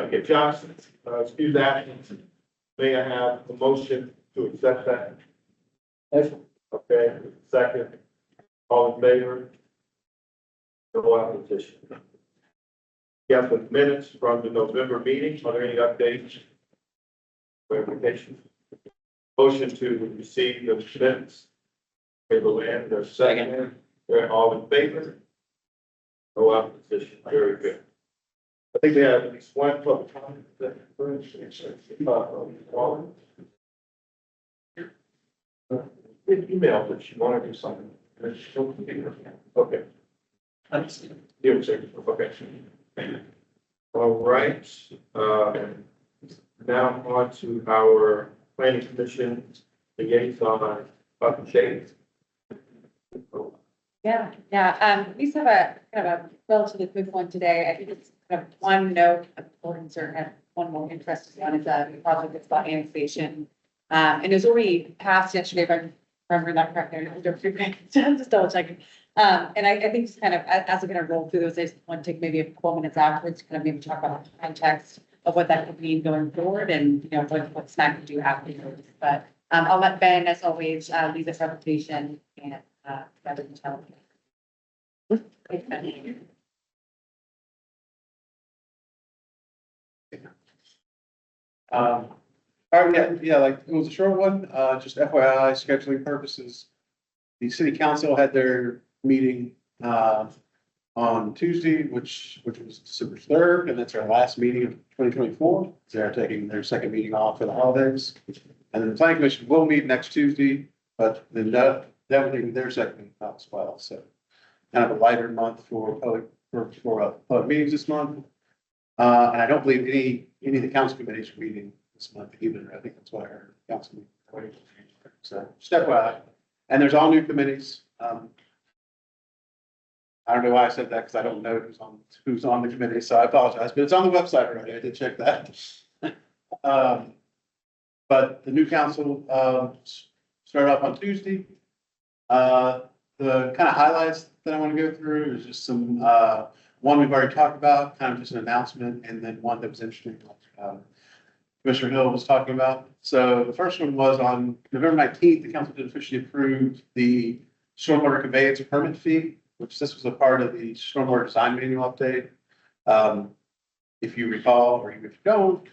Okay, Johnson, excuse absence. May I have a motion to accept that? Okay, second. All in favor? No opposition. We have the minutes from the November meeting. Are there any updates? Clarification? Motion to receive the minutes. Okay, the land, the second. They're all in favor? No opposition. Very good. I think we have at least one public comment. Email that she wanted to do something. Okay. Okay. All right. Now on to our planning commission liaison update. We just have a kind of a relatively quick one today. I think it's kind of one note of concern and one more interesting one is a project that's about annexation. And it was already passed yesterday, if I remember that correctly. Just double checking. And I think just kind of as we're going to roll through those, I just want to take maybe a couple minutes afterwards to kind of maybe talk about the context of what that could mean going forward and, you know, what snack we do have. But I'll let Ben, as always, lead the presentation and rather than tell me. All right, yeah, like it was a short one, just FYI, scheduling purposes. The city council had their meeting, on Tuesday, which was December 3rd, and that's our last meeting of 2024. They're taking their second meeting off for the holidays. And then the planning commission will meet next Tuesday, but then that will be their second meeting as well, so. Kind of a lighter month for public meetings this month. And I don't believe any of the council committees are meeting this month either. I think that's what I heard. Council meeting. So step by. And there's all new committees. I don't know why I said that because I don't know who's on the committee, so I apologize, but it's on the website already. I did check that. But the new council started off on Tuesday. The kind of highlights that I want to go through is just some one we've already talked about, kind of just an announcement, and then one that was interesting, like Commissioner Hill was talking about. So the first one was on November 19th, the council did officially approve the stormwater conveyance permit fee, which this was a part of the stormwater design manual update. If you recall, or even if you don't,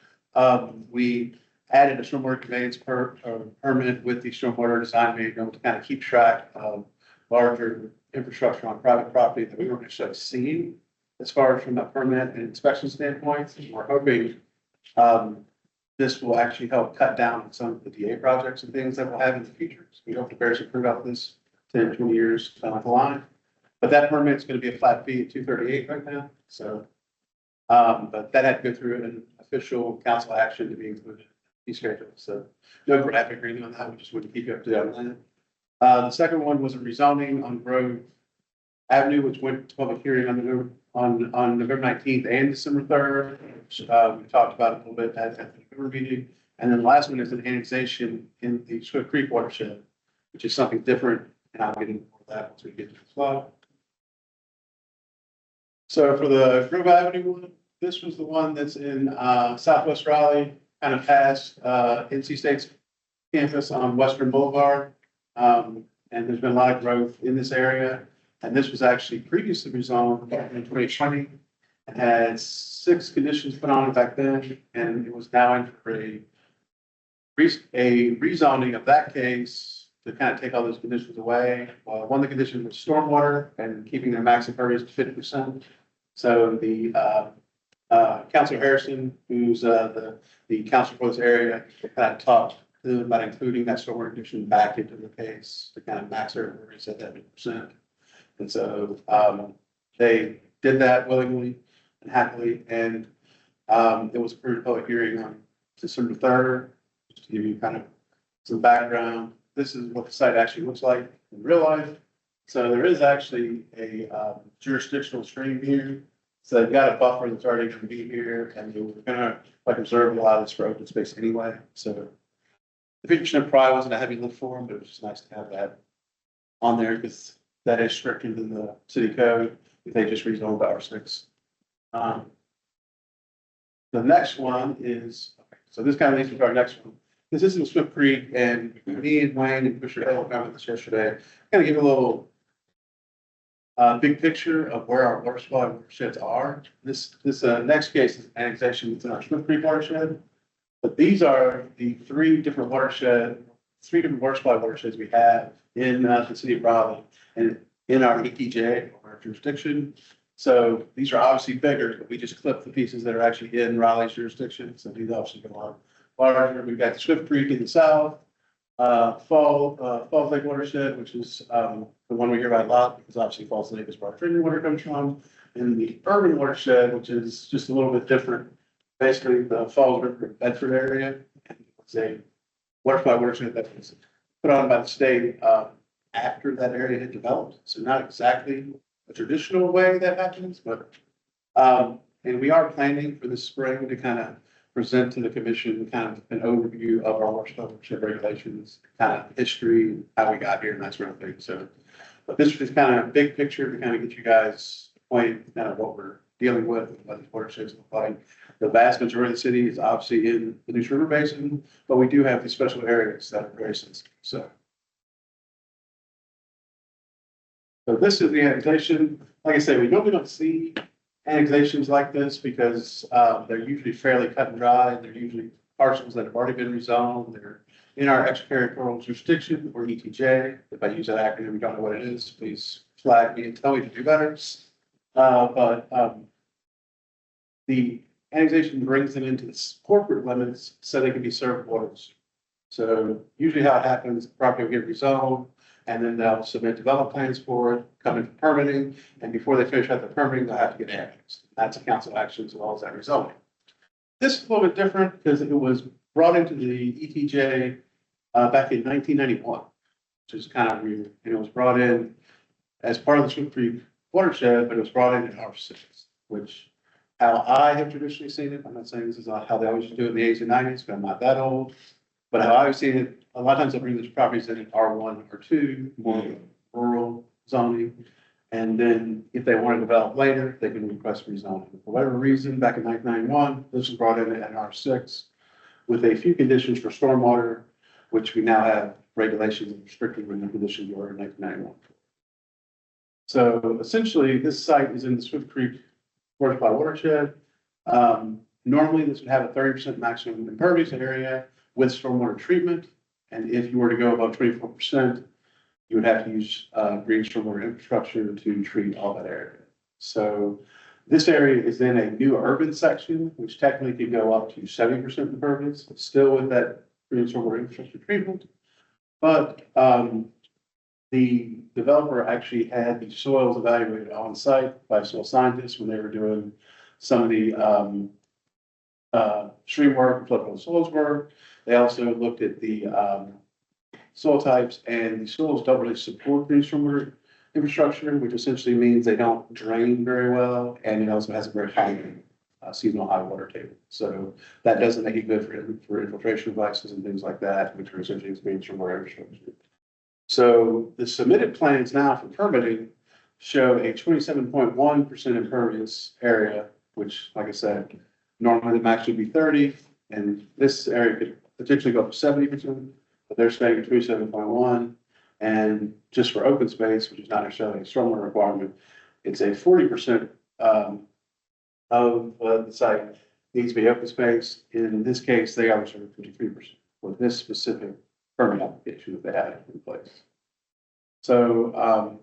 we added a stormwater conveyance permit with the stormwater design manual to kind of keep track of larger infrastructure on private property that we weren't necessarily seeing as far as from a permit and inspection standpoint. We're hoping this will actually help cut down on some of the DA projects and things that we'll have in the future. So we hope to bear some fruit out this 10, 20 years down the line. But that permit is going to be a flat fee at $238 right now. So, but that had to go through an official council action to be included in the fee schedule. So no graphic reading on that. We just wanted to keep you up to date on that. The second one was a rezoning on Grove Avenue, which went to public hearing on November 19th and December 3rd. We talked about it a little bit at the November meeting. And then the last one is an annexation in the Swift Creek watershed, which is something different. And I'll get into that once we get to the slide. So for the Grove Avenue one, this was the one that's in Southwest Raleigh, kind of past NC State's campus on Western Boulevard. And there's been a lot of growth in this area. And this was actually previously rezoned in 2020 and had 6 conditions put on it back then. And it was now in for a rezoning of that case to kind of take all those conditions away. One of the conditions was stormwater and keeping their max impervious to 50%. So the Councilor Harrison, who's the councilor for this area, kind of talked to them about including that stormwater condition back into the case to kind of max their impervious at that 50%. And so they did that willingly and happily, and it was approved public hearing on December 3rd. Just to give you kind of some background, this is what the site actually looks like in real life. So there is actually a jurisdictional stream here. So they've got a buffer that's already going to be here, and we're going to observe a lot of this road space anyway. So the 50% probably wasn't a heavy lift for them, but it was just nice to have that on there because that is stricter than the city code if they just rezoned to R6. The next one is, so this kind of leads me to our next one. This is in Swift Creek, and me and Wayne and Commissioner Hill found this yesterday. Kind of give a little big picture of where our water supply watersheds are. This next case is annexation within our Swift Creek watershed. But these are the three different water supply watersheds we have in the city of Raleigh and in our ETJ, our jurisdiction. So these are obviously bigger, but we just clipped the pieces that are actually in Raleigh's jurisdiction. So these obviously go on larger. We've got the Swift Creek in the south, Falls Lake watershed, which is the one we hear about a lot because obviously Falls Lake is where our drinking water comes from. And the urban watershed, which is just a little bit different, basically the Falls River Bedford area. It's a water supply watershed that was put on by the state after that area had developed. So not exactly a traditional way that happens, but and we are planning for this spring to kind of present to the commission kind of an overview of our water supply watershed regulations, kind of history, how we got here and that sort of thing. So, but this is kind of a big picture to kind of get you guys acquainted with kind of what we're dealing with and what these watersheds look like. The vast majority of the city is obviously in the Neuse River Basin, but we do have these special areas that are very sensitive. So this is the annexation. Like I said, we normally don't see annexations like this because they're usually fairly cut and dry. They're usually parcels that have already been rezoned. They're in our extraterritorial jurisdiction or ETJ. If I use that acronym, you don't know what it is, please flag me and tell me to do better. The annexation brings them into the corporate limits so they can be served waters. So usually how it happens, the property will get rezoned and then they'll submit development plans for it, come in for permitting, and before they finish out the permitting, they'll have to get annexed. That's a council action as well as that rezoning. This is a little bit different because it was brought into the ETJ back in 1991, which is kind of weird. And it was brought in as part of the Swift Creek watershed, but it was brought in R6, which how I have traditionally seen it. I'm not saying this is not how they always do it in the 80s and 90s, but I'm not that old. But how I've seen it, a lot of times they bring these properties in R1 or 2, more rural zoning. And then if they want to develop later, they can request rezoning. For whatever reason, back in 1991, this was brought in at R6 with a few conditions for stormwater, which we now have regulations and restricted when the conditions were in 1991. So essentially, this site is in the Swift Creek water supply watershed. Normally, this would have a 30% maximum impervious area with stormwater treatment. And if you were to go above 24%, you would have to use green stormwater infrastructure to treat all that area. So this area is in a new urban section, which technically could go up to 70% impervious, still with that green stormwater infrastructure treatment. But the developer actually had the soils evaluated on site by soil scientists when they were doing some of the stream work, floodplain soils work. They also looked at the soil types, and the soils don't really support green stormwater infrastructure, which essentially means they don't drain very well, and it also has a very high seasonal high water table. So that doesn't make it good for infiltration devices and things like that, which are essentially green stormwater infrastructure. So the submitted plans now for permitting show a 27.1% impervious area, which, like I said, normally the max would be 30, and this area could potentially go up to 70%, but they're saying 27.1. And just for open space, which is not necessarily a stormwater requirement, it's a 40% of the site needs to be open space. In this case, they are reserved 53% for this specific permit application that they had in place. So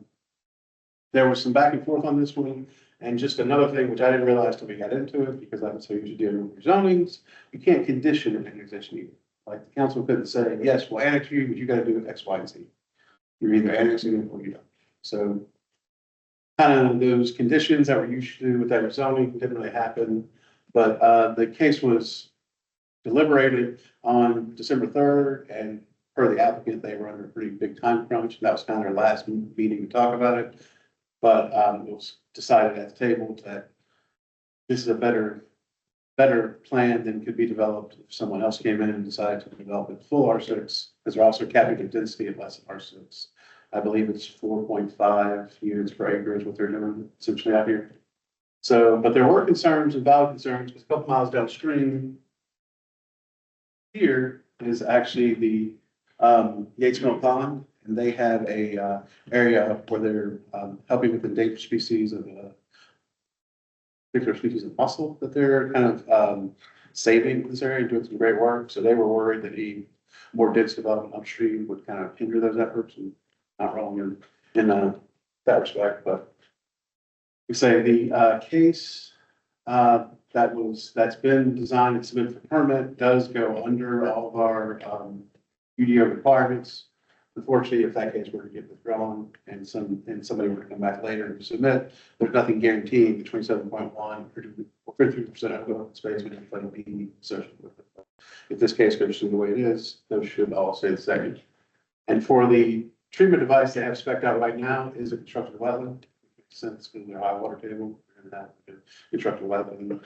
there was some back and forth on this one. And just another thing, which I didn't realize till we got into it, because that's how you usually deal with rezonings, you can't condition an annexation either. Like the council couldn't say, yes, we'll annex you, but you got to do X, Y, and Z. You're either annexing it or you don't. So kind of those conditions that were usually with that rezoning didn't really happen. But the case was deliberated on December 3rd, and per the applicant, they were under a pretty big time crunch. That was kind of their last meeting to talk about it. But it was decided at the table that this is a better plan than could be developed if someone else came in and decided to develop it full R6, because they're also capping the density of less than R6. I believe it's 4.5 units per acre is what they're doing essentially out here. So, but there were concerns and valid concerns, because a couple miles downstream here is actually the, Yates Mill Pond, and they have a, area where they're, helping with endangered species of, particular species of mussel that they're kind of, saving this area and doing some great work. So they were worried that more dense development upstream would kind of hinder those efforts, and not wrong in that respect, but we say the, case, that's been designed and submitted for permit does go under all of our, UDO requirements. Unfortunately, if that case were to get withdrawn and somebody were to come back later and submit, there's nothing guaranteeing the 27.1 or 53% of open space would actually be associated with it. If this case goes through the way it is, those should all stay the same. And for the treatment device they have spec'd out right now is a constructed wetland. Since the high water table, we're gonna have a constructed wetland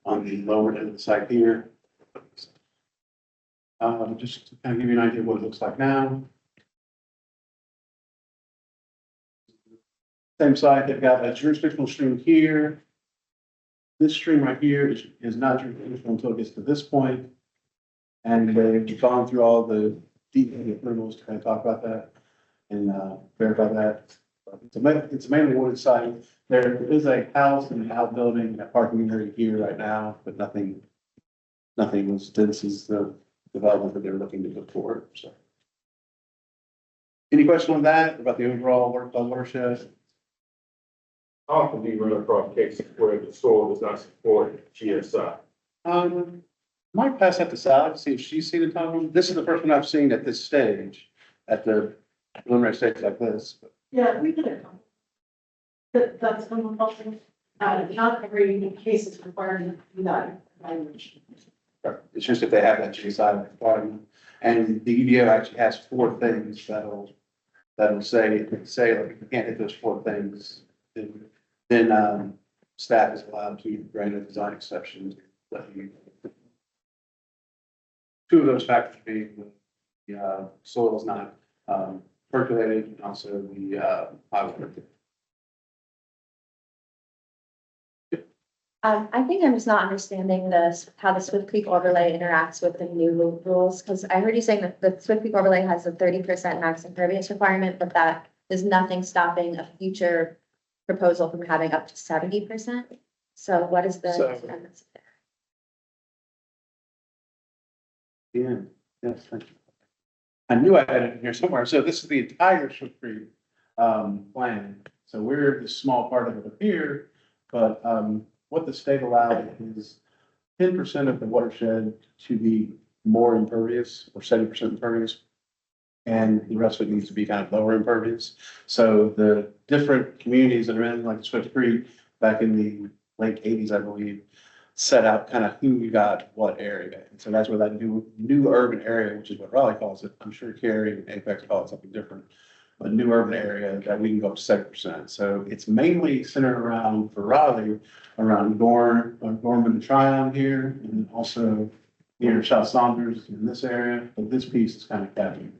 on the lower end of the site here. Just to kind of give you an idea of what it looks like now. Same site, they've got a jurisdictional stream here. This stream right here is not jurisdictional until it gets to this point. And they've gone through all the DEP approvals to kind of talk about that and verify that. It's mainly wooded site. There is a house and an outbuilding and a parking area here right now, but nothing was, this is the development that they're looking to put forward, so. Any question on that, about the overall watershed? How often do you run across cases where the soil does not support GSI? Might pass that to Sally, to see if she's seen it on. This is the first one I've seen at this stage, at the preliminary stage like this. Yeah, we did it. That's one of the things, not every case is required to do that language. It's just if they have that GSI requirement. And the UDO actually has 4 things that'll say, like, if you can't hit those 4 things, then staff is allowed to grant a design exception to let you. 2 of those factors being the soil is not percolated, and also the high water. I think I'm just not understanding how the Swift Creek overlay interacts with the new rules, because I heard you saying that the Swift Creek overlay has a 30% max impervious requirement, but that there's nothing stopping a future proposal from having up to 70%. So what is the difference there? Yeah, yes, thank you. I knew I had it in here somewhere. So this is the entire Swift Creek plan. So we're the small part of it up here, but what the state allowed is 10% of the watershed to be more impervious or 70% impervious. And the rest of it needs to be kind of lower impervious. So the different communities that are in, like Swift Creek, back in the late 80s, I believe, set out kind of who got what area. And so that's where that new urban area, which is what Raleigh calls it. I'm sure Cary and Apex call it something different. A new urban area that we can go up to 7%. So it's mainly centered around, for Raleigh, around Gorman and Tryon here, and also near South Saunders in this area. But this piece is kind of capping.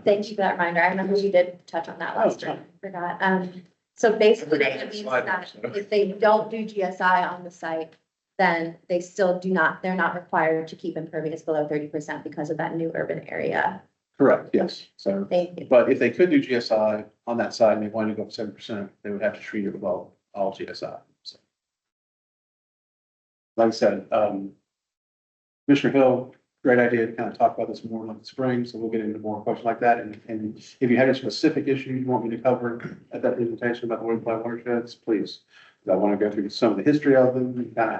Thank you for that reminder. I remember you did touch on that last time. I forgot. So basically, that means that if they don't do GSI on the site, then they still they're not required to keep impervious below 30% because of that new urban area. Correct, yes. So, Thank you. but if they could do GSI on that side and they wanted to go up 7%, they would have to treat it with all GSI. So. Like I said, Commissioner Hill, great idea to kind of talk about this more in the spring, so we'll get into more questions like that. And if you had a specific issue you want me to cover at that presentation about the watersheds, please. I want to go through some of the history of them and kind of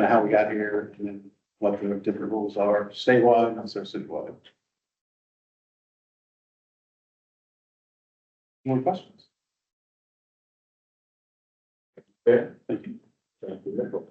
how we got here, and then what the different rules are statewide and also citywide. More questions? Yeah. Thank you. Thank you.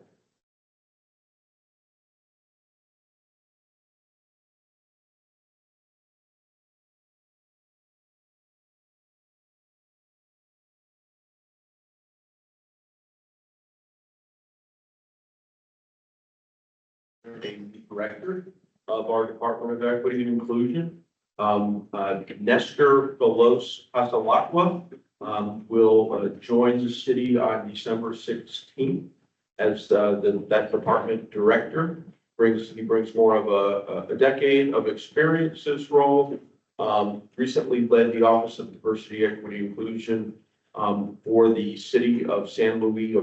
A director of our Department of Equity and Inclusion, Nestor Velos Pasalacqua. will join the city on December 16th as that department director. He brings more of a decade of experience in this role. Recently led the Office of Diversity, Equity, Inclusion for the city of San Luis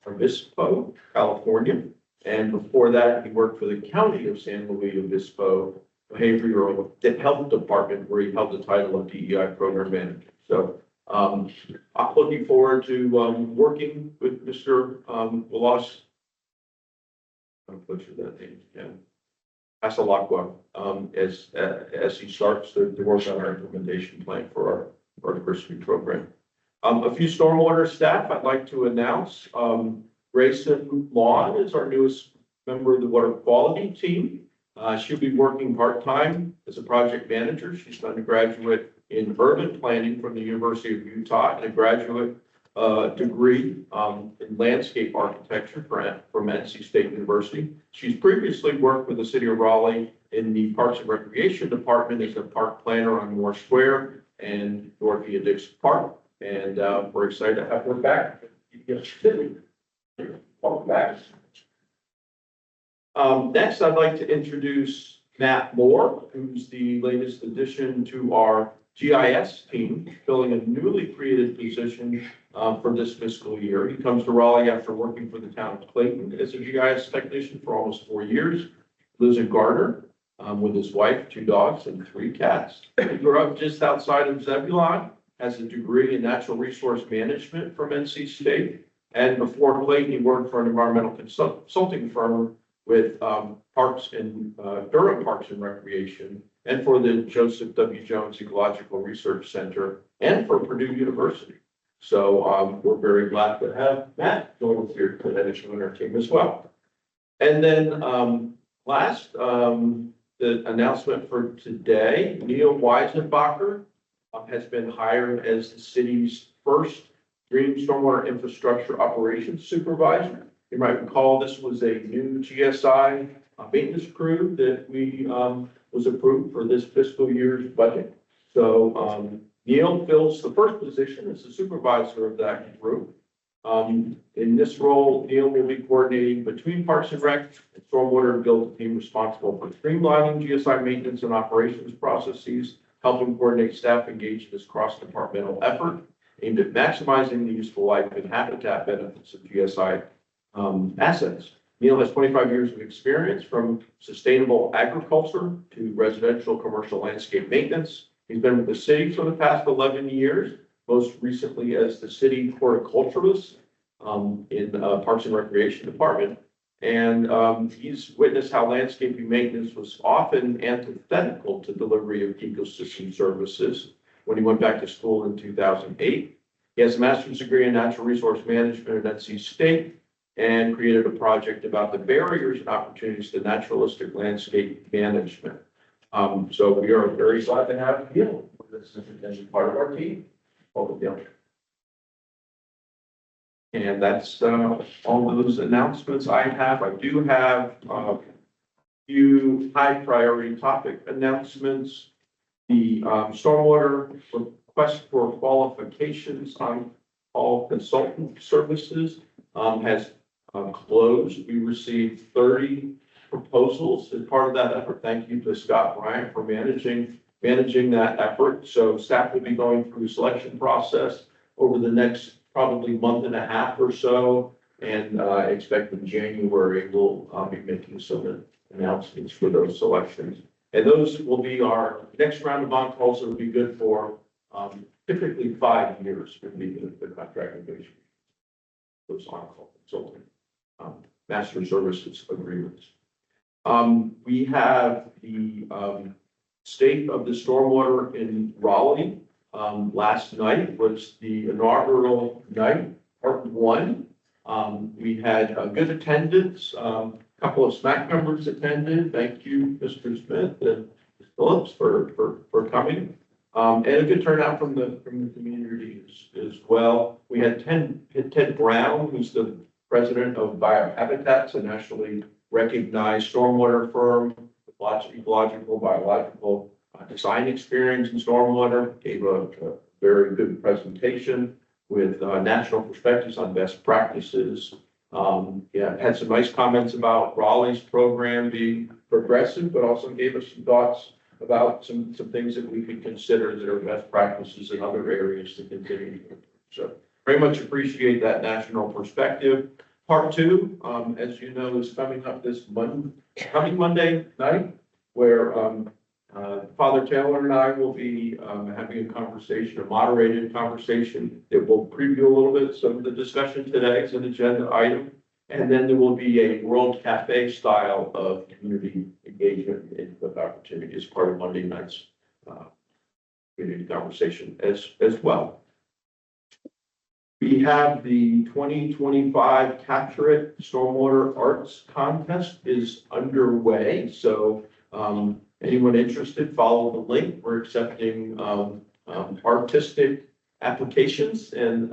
Obispo, California. And before that, he worked for the county of San Luis Obispo Behavioral Health Department, where he held the title of DEI Program Manager. So I'm looking forward to working with Mr. Velas. I'll butcher that name again. Asalakwa, as he starts to work on our implementation plan for our diversity program. A few stormwater staff I'd like to announce. Grayson Lawn is our newest member of the water quality team. She'll be working part-time as a project manager. She's an undergraduate in urban planning from the University of Utah and a graduate degree in landscape architecture from NC State University. She's previously worked with the city of Raleigh in the Parks and Recreation Department as a park planner on Moore Square and Dorothea Dix Park. And we're excited to have her back. Welcome back. Next, I'd like to introduce Matt Moore, who's the latest addition to our GIS team, filling a newly created position for this fiscal year. He comes to Raleigh after working for the town of Clayton as a GIS technician for almost 4 years. Lives in Gardner with his wife, 2 dogs, and 3 cats. He grew up just outside of Zebulon, has a degree in natural resource management from NC State. And before Clayton, he worked for an environmental consulting firm with Parks and Durham Parks and Recreation, and for the Joseph W. Jones Ecological Research Center, and for Purdue University. So we're very glad to have Matt join us here today to join our team as well. And then last, the announcement for today, Neil Weisenbacher has been hired as the city's first Green Stormwater Infrastructure Operations Supervisor. You might recall this was a new GSI maintenance crew that we was approved for this fiscal year's budget. So Neil fills the first position as the supervisor of that group. In this role, Neil will be coordinating between Parks and Rec and Stormwater and build a team responsible for streamlining GSI maintenance and operations processes, helping coordinate staff engaged in this cross-departmental effort aimed at maximizing the useful life and habitat benefits of GSI assets. Neil has 25 years of experience from sustainable agriculture to residential commercial landscape maintenance. He's been with the city for the past 11 years, most recently as the city horticulturalist in Parks and Recreation Department. And he's witnessed how landscaping maintenance was often antithetical to delivery of ecosystem services when he went back to school in 2008. He has a master's degree in natural resource management at NC State and created a project about the barriers and opportunities to naturalistic landscape management. So we are very glad to have Neil with us as part of our team. Welcome, Neil. And that's all those announcements I have. I do have a few high priority topic announcements. The stormwater request for qualifications on all consultant services has closed. We received 30 proposals as part of that effort. Thank you to Scott Bryant for managing that effort. So staff will be going through a selection process over the next probably month and a half or so, and expect in January we'll be making some announcements for those selections. And those will be our next round of on-calls that will be good for typically 5 years would be the contract negotiation. Those on-call consulting master services agreements. We have the state of the stormwater in Raleigh. Last night was the inaugural night, part 1. We had a good attendance. A couple of SMAC members attended. Thank you, Mr. Smith and Ms. Phillips for coming. And a good turnout from the community as well. We had Ted Brown, who's the president of Biohabitats, a nationally recognized stormwater firm with lots of ecological, biological design experience in stormwater, gave a very good presentation with national perspectives on best practices. Yeah, had some nice comments about Raleigh's program being progressive, but also gave us some thoughts about some things that we could consider that are best practices in other areas to continue. So very much appreciate that national perspective. Part two, as you know, is coming up this coming Monday night, where Father Taylor and I will be having a conversation, a moderated conversation that will preview a little bit some of the discussion today. It's an agenda item. And then there will be a World Cafe style of community engagement and input opportunity as part of Monday night's community conversation as well. We have the 2025 Capture It Stormwater Arts Contest is underway. So anyone interested, follow the link. We're accepting artistic applications, and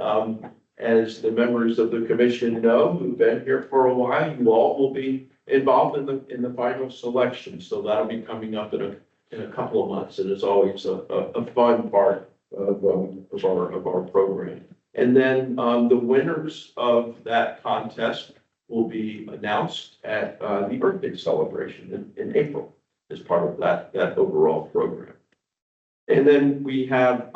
as the members of the commission know, who've been here for a while, you all will be involved in the final selection. So that'll be coming up in a couple of months, and it's always a fun part of our program. And then the winners of that contest will be announced at the Earth Day celebration in April as part of that overall program. And then we have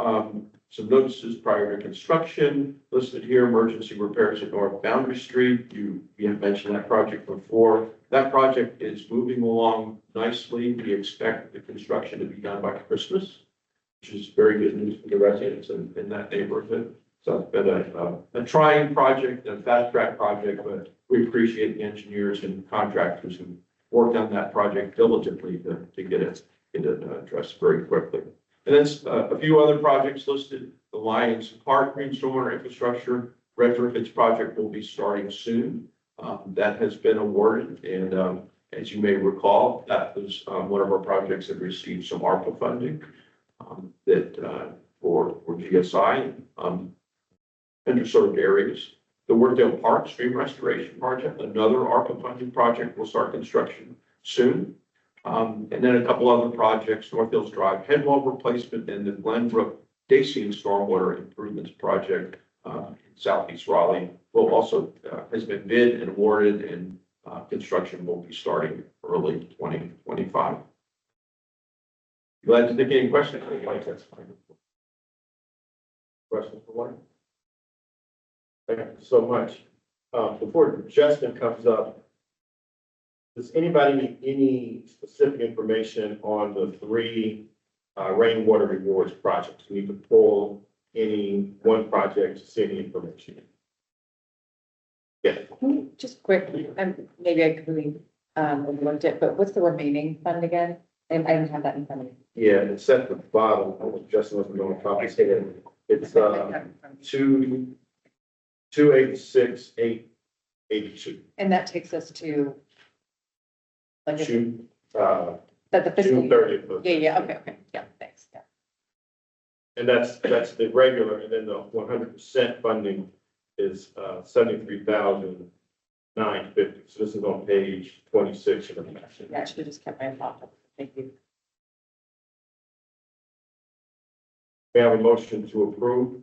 some notices prior to construction listed here: emergency repairs at North Boundary Street. We have mentioned that project before. That project is moving along nicely. We expect the construction to be done by Christmas, which is very good news for the residents in that neighborhood. So it's been a trying project, a fast track project, but we appreciate the engineers and contractors who worked on that project diligently to get it addressed very quickly. And then a few other projects listed. The Lions Park Green Stormwater Infrastructure retrofits project will be starting soon. That has been awarded, and as you may recall, that was one of our projects that received some ARPA funding for GSI underserved areas. The Workdale Park Stream Restoration Project, another ARPA funded project, will start construction soon. And then a couple other projects: North Hills Drive headwall replacement and the Glenbrook Dacian Stormwater Improvements Project in Southeast Raleigh will also has been bid and awarded, and construction will be starting early 2025. Glad to take any questions. Questions for one? Thank you so much. Before Justin comes up, does anybody need any specific information on the 3 rainwater rewards projects? We need to pull any one project to see any information. Yeah. Just quickly, maybe I could overlooked it, but what's the remaining fund again? And I don't have that in front of me. Yeah, it's at the bottom. I don't know if Justin was going to probably say it. It's 286,882. And that takes us to like June, that the fiscal June year. 30th. Yeah, okay, yeah, thanks, yeah. And that's the regular, and then the 100% funding is 73,950. So this is on page 26 of the message. Yeah, I should have just kept my thought. Thank you. We have a motion to approve.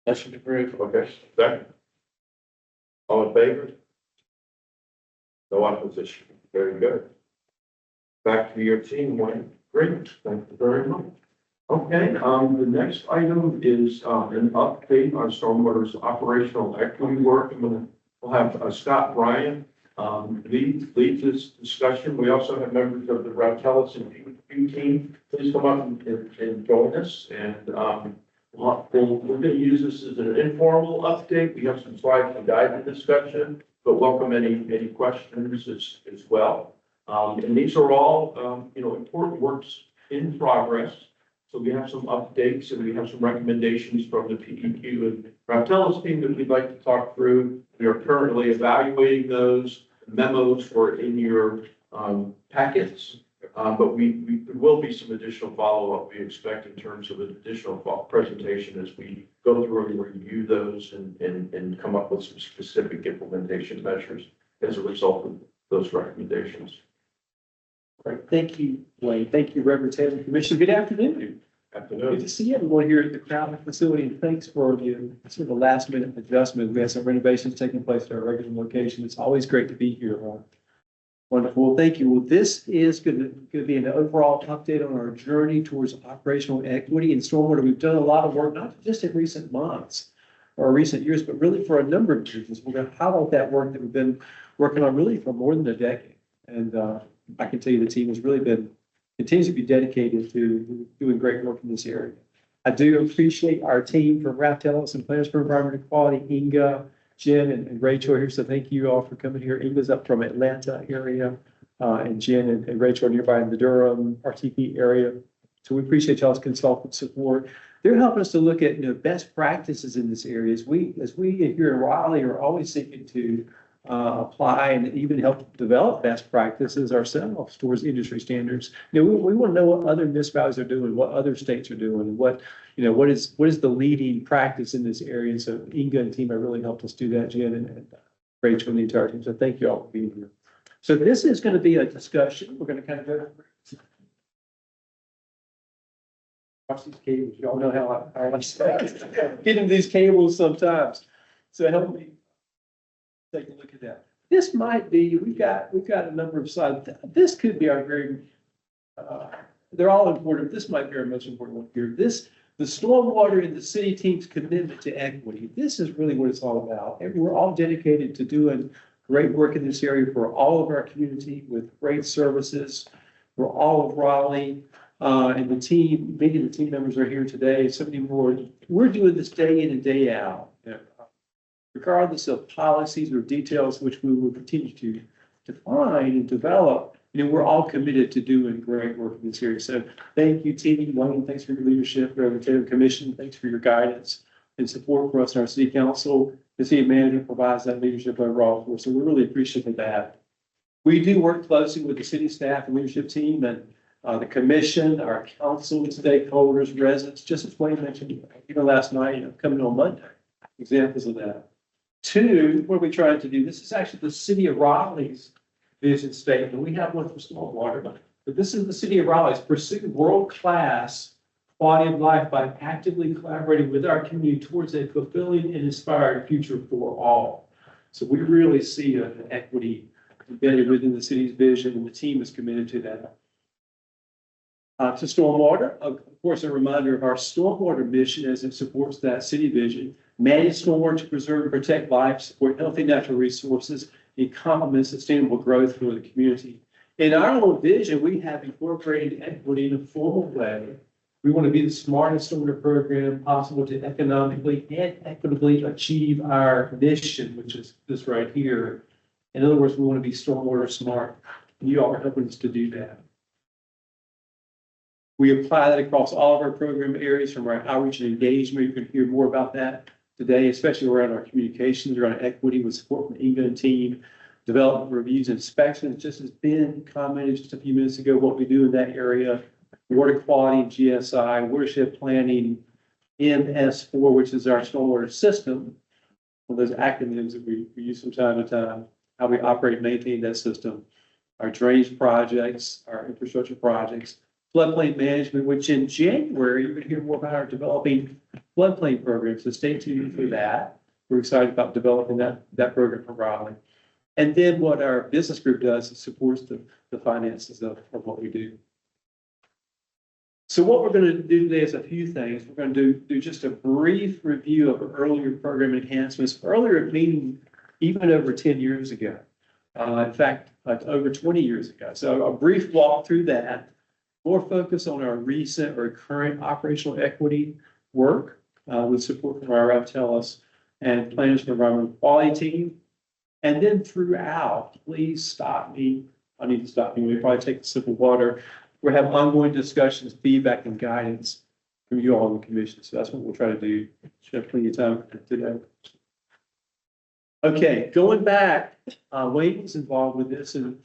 Motion to approve. Okay, second. All in favor? No opposition. Very good. Back to your team, Wayne. Great, thank you very much. Okay, the next item is an update on Stormwater's operational equity work. We'll have Scott Bryan lead this discussion. We also have members of the Raleigh team. Please come up and join us. And we're going to use this as an informal update. We have some slides to guide the discussion, but welcome any questions as well. And these are all important works in progress. So we have some updates and we have some recommendations from the PEQ and Raleigh team that we'd like to talk through. We are currently evaluating those. Memos were in your packets, but there will be some additional follow-up we expect in terms of an additional presentation as we go through and review those and come up with some specific implementation measures as a result of those recommendations. Great. Thank you, Wayne. Thank you, Reverend Taylor. Commissioner, good afternoon. Good Afternoon. to see everyone here at the Crowley facility, and thanks for the sort of the last minute adjustment. We had some renovations taking place at our regular location. It's always great to be here. Wonderful. Thank you. Well, this is going to be an overall update on our journey towards operational equity in stormwater. We've done a lot of work, not just in recent months or recent years, but really for a number of years. We're going to highlight that work that we've been working on really for more than a decade. And I can tell you the team has really continues to be dedicated to doing great work in this area. I do appreciate our team from Raftellus and Planners for Environmental Quality, Inga, Jen, and Rachel here. So thank you all for coming here. Inga's up from Atlanta area, and Jen and Rachel are nearby in the Durham, RTP area. So we appreciate y'all's consultant support. They're helping us to look at, best practices in this area. As we here in Raleigh are always seeking to apply and even help develop best practices ourselves towards industry standards. We want to know what other municipalities are doing, what other states are doing, and what is the leading practice in this area. And so Inga and team have really helped us do that, Jen and Rachel and the entire team. So thank you all for being here. So this is going to be a discussion. We're going to kind of go watch these cables. Y'all know how I like getting these cables sometimes. So help me take a look at that. This might be, we've got a number of slides. This could be our very, they're all important. This might be our most important one here. The stormwater and the city team's commitment to equity. This is really what it's all about. And we're all dedicated to doing great work in this area for all of our community with great services for all of Raleigh. And the team, many of the team members are here today, so many more. We're doing this day in and day out. Regardless of policies or details which we will continue to define and develop, we're all committed to doing great work in this area. So thank you, team. Wayne, thanks for your leadership. Representative Commission, thanks for your guidance and support for us in our city council. The city manager provides that leadership overall for us, so we really appreciate that. We do work closely with the city staff and leadership team and the commission, our council, stakeholders, residents, just as Wayne mentioned, even last night, coming on Monday, examples of that. Two, what are we trying to do? This is actually the city of Raleigh's vision statement. We have one for stormwater, but this is the city of Raleigh's pursue world-class quality of life by actively collaborating with our community towards a fulfilling and inspiring future for all. So we really see an equity embedded within the city's vision, and the team is committed to that. To stormwater, of course, a reminder of our stormwater mission as it supports that city vision. Manage stormwater to preserve and protect life, support healthy natural resources, and complement sustainable growth for the community. In our own vision, we have incorporated equity in a formal way. We want to be the smartest stormwater program possible to economically and equitably achieve our mission, which is this right here. In other words, we want to be stormwater smart. And you all are helping us to do that. We apply that across all of our program areas from our outreach and engagement. You can hear more about that today, especially around our communications, around equity with support from Inga and team, development reviews, inspections, just as Ben commented just a few minutes ago, what we do in that area, water quality, GSI, watershed planning, MS4, which is our stormwater system, one of those acronyms that we use from time to time, how we operate and maintain that system, our drainage projects, our infrastructure projects, floodplain management, which in January, you're going to hear more about our developing floodplain program. So stay tuned for that. We're excited about developing that program for Raleigh. And then what our business group does is supports the finances of what we do. So what we're going to do today is a few things. We're going to do just a brief review of earlier program enhancements, earlier meaning even over 10 years ago. In fact, like over 20 years ago. So a brief walk through that. More focus on our recent or current operational equity work with support from our Raftellus and Planners for Environmental Quality team. And then throughout, please stop me. I need to stop me. We'll probably take a sip of water. We'll have ongoing discussions, feedback, and guidance from you all in the commission. So that's what we'll try to do. Should have plenty of time today. Okay, going back, Wayne was involved with this, and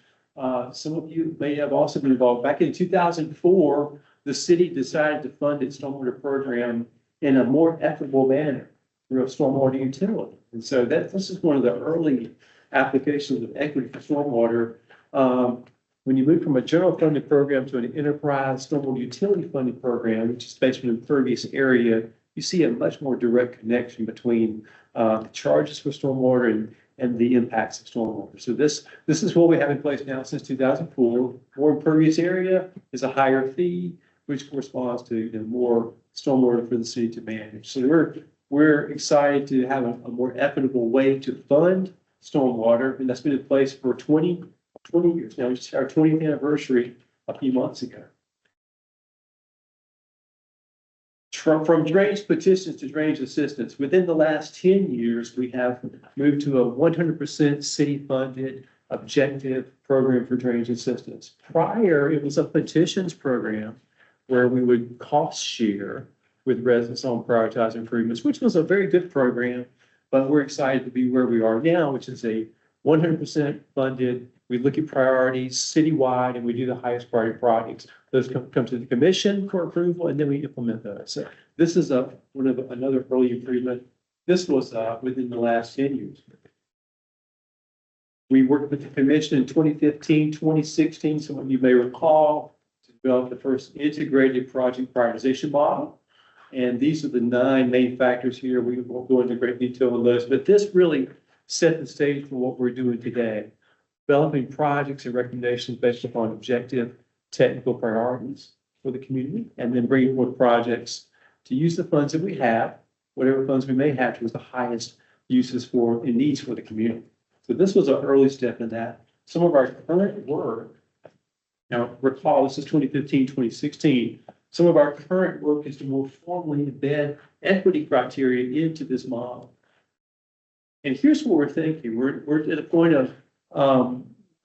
some of you may have also been involved. Back in 2004, the city decided to fund its stormwater program in a more equitable manner through a stormwater utility. And so this is one of the early applications of equity for stormwater. When you move from a general funded program to an enterprise stormwater utility funded program, which is based on an impervious area, you see a much more direct connection between the charges for stormwater and the impacts of stormwater. So this is what we have in place now since 2004. More impervious area is a higher fee, which corresponds to more stormwater for the city to manage. So we're excited to have a more equitable way to fund stormwater, and that's been in place for 20 years now. We just had our 20th anniversary a few months ago. From drainage petitions to drainage assistance, within the last 10 years, we have moved to a 100% city-funded objective program for drainage assistance. Prior, it was a petitions program where we would cost share with residents on prioritized improvements, which was a very good program, but we're excited to be where we are now, which is a 100% funded. We look at priorities citywide and we do the highest priority projects. Those come to the commission for approval and then we implement those. So this is another early improvement. This was within the last 10 years. We worked with the commission in 2015, 2016. Some of you may recall to develop the first integrated project prioritization model. And these are the 9 main factors here. We won't go into great detail on those, but this really set the stage for what we're doing today. Developing projects and recommendations based upon objective technical priorities for the community, and then bringing forth projects to use the funds that we have, whatever funds we may have, towards the highest uses for and needs for the community. So this was an early step in that. Some of our current work, now recall this is 2015, 2016. Some of our current work is to more formally embed equity criteria into this model. And here's what we're thinking. We're at a point of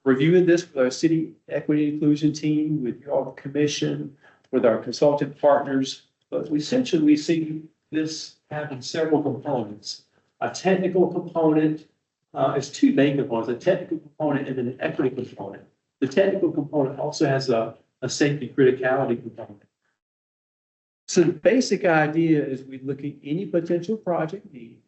reviewing this with our city equity inclusion team, with your commission, with our consultant partners. But essentially, we see this having several components. A technical component is 2 main components, a technical component and then an equity component. The technical component also has a safety criticality component. So the basic idea is we look at any potential project need,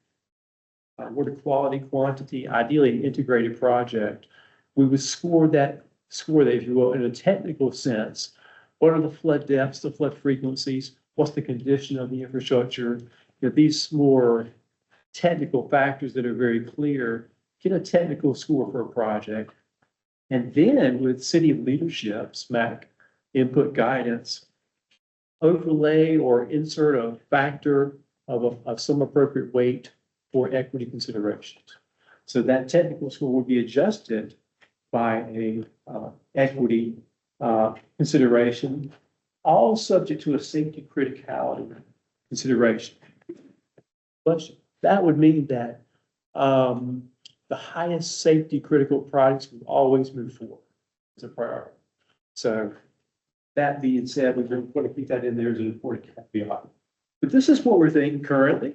water quality, quantity, ideally an integrated project. We would score that, if you will, in a technical sense. What are the flood depths, the flood frequencies? What's the condition of the infrastructure? These more technical factors that are very clear, get a technical score for a project. And then with city leadership, SMAC input guidance, overlay or insert a factor of some appropriate weight for equity considerations. So that technical score will be adjusted by a equity consideration, all subject to a safety criticality consideration. But that would mean that the highest safety critical projects will always move forward as a priority. So that being said, we're going to keep that in there as an important caveat. But this is what we're thinking currently.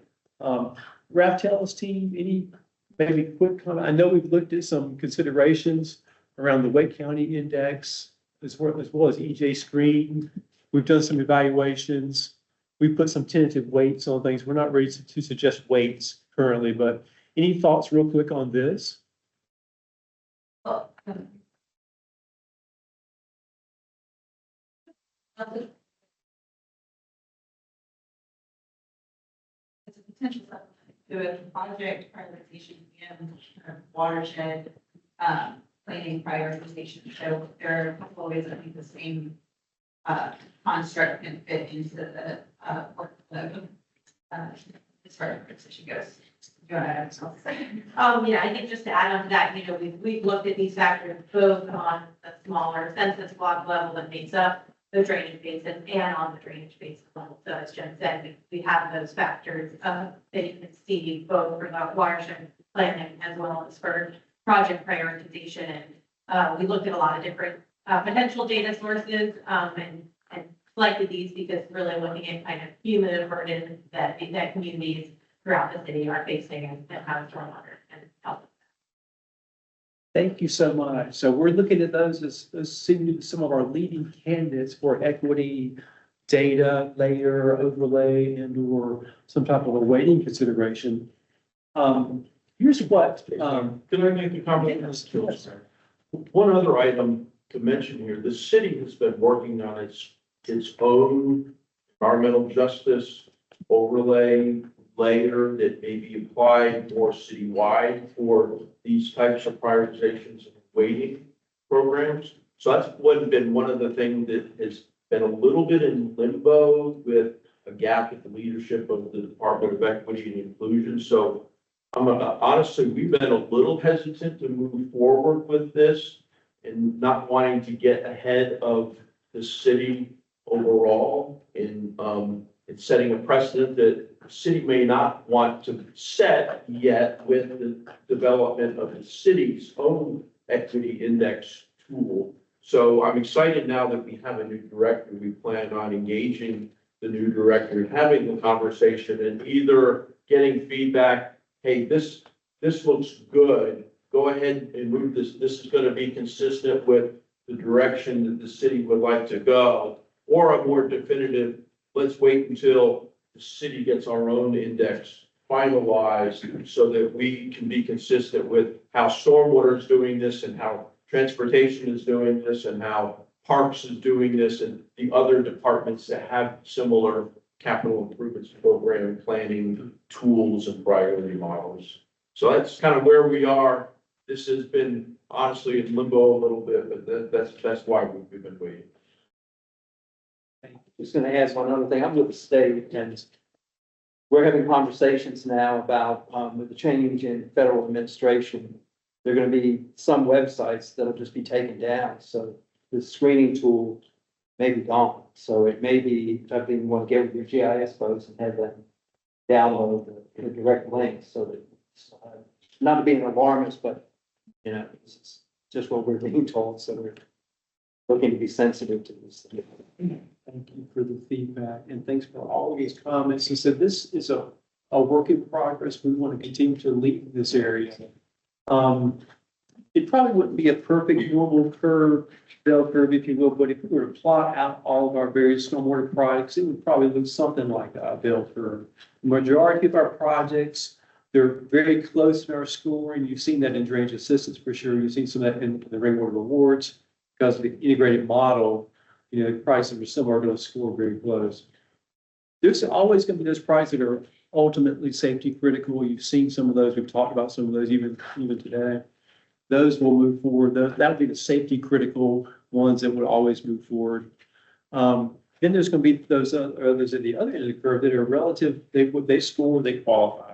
Raftel's team, any maybe quick comment? I know we've looked at some considerations around the Wake County Index as well as EJ Screen. We've done some evaluations. We put some tentative weights on things. We're not ready to suggest weights currently, but any thoughts real quick on this? It's a potential supplement to a project prioritization and watershed planning prioritization. So there are a couple of ways I think the same construct can fit into the workflow as far as prioritization goes. Go ahead. Yeah, I think just to add on to that, we've looked at these factors both on the smaller census block level that makes up the drainage basin and on the drainage basin level. So as Jen said, we have those factors that you can see both for the watershed planning as well as for project prioritization. And we looked at a lot of different potential data sources and selected these because really looking at kind of cumulative burden that communities throughout the city are facing and how to stormwater and help. Thank you so much. So we're looking at those as seeming some of our leading candidates for equity data layer overlay and or some type of a weighting consideration. Here's what. Can I make a comment on this? One other item to mention here, the city has been working on its own environmental justice overlay layer that may be applied more citywide for these types of prioritizations and weighting programs. So that's been one of the things that has been a little bit in limbo with a gap at the leadership of the Department of Equity and Inclusion. So honestly, we've been a little hesitant to move forward with this and not wanting to get ahead of the city overall in setting a precedent that the city may not want to set yet with the development of the city's own equity index tool. So I'm excited now that we have a new director. We plan on engaging the new director and having the conversation and either getting feedback, hey, this looks good. Go ahead and move this. This is going to be consistent with the direction that the city would like to go, or a more definitive, let's wait until the city gets our own index finalized so that we can be consistent with how stormwater is doing this and how transportation is doing this and how parks is doing this and the other departments that have similar capital improvements program planning tools and priority models. So that's kind of where we are. This has been honestly in limbo a little bit, but that's why we've been waiting. Just gonna ask one other thing. I'm with the state and we're having conversations now about, with the change in federal administration, there are gonna be some websites that'll just be taken down. So the screening tool may be gone. So it may be, I think you want to get with your GIS folks and have them download the direct link so that, not to be an alarmist, but, you know, it's just what we're being told. So we're looking to be sensitive to this. Thank you for the feedback and thanks for all of these comments. You said this is a work in progress. We want to continue to lead this area. It probably wouldn't be a perfect normal curve, bell curve, if you will, but if we were to plot out all of our various stormwater projects, it would probably look something like a bell curve. The majority of our projects, they're very close to our scoring. You've seen that in drainage assistance for sure. You've seen some of that in the rainwater rewards because of the integrated model. You know, the prices are similar, going to score very close. There's always going to be those prices that are ultimately safety critical. You've seen some of those. We've talked about some of those even today. Those will move forward. That would be the safety critical ones that would always move forward. Then there's going to be those others at the other end of the curve that are relative. They score, they qualify,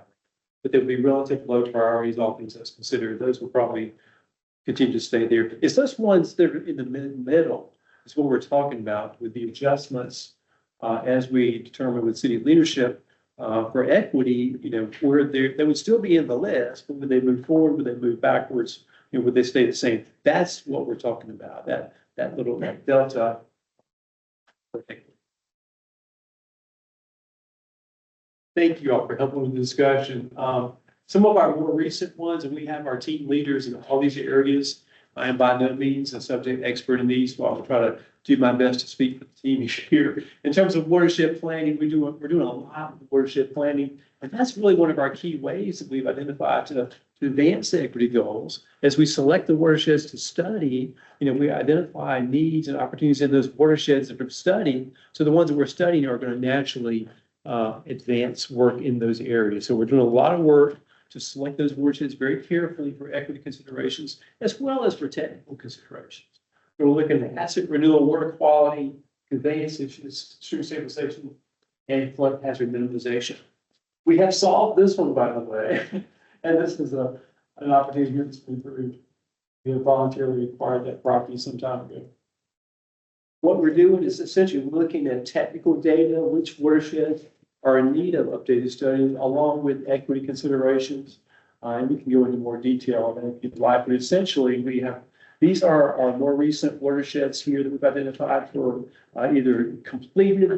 but they would be relative low priorities. All things that's considered, those will probably continue to stay there. It's those ones that are in the middle. Is what we're talking about with the adjustments as we determine with city leadership for equity. You know, where they would still be in the list, but would they move forward? Would they move backwards? You know, would they stay the same? That's what we're talking about. That little delta. Thank you all for helping with the discussion. Some of our more recent ones, and we have our team leaders in all these areas. I am by no means a subject expert in these, so I'll try to do my best to speak for the team here. In terms of watershed planning, we're doing a lot of watershed planning, and that's really one of our key ways that we've identified to advance the equity goals. As we select the watersheds to study, you know, we identify needs and opportunities in those watersheds that we're studying. So the ones that we're studying are going to naturally advance work in those areas. So we're doing a lot of work to select those watersheds very carefully for equity considerations, as well as for technical considerations. We're looking at asset renewal, water quality, conveyance issues, stream stabilization, and flood hazard minimization. We have solved this one, by the way, and this is an opportunity here that's been approved. We have voluntarily acquired that property some time ago. What we're doing is essentially looking at technical data, which watersheds are in need of updated studies, along with equity considerations. And we can go into more detail on that if you'd like, but essentially these are our more recent watersheds here that we've identified for either completed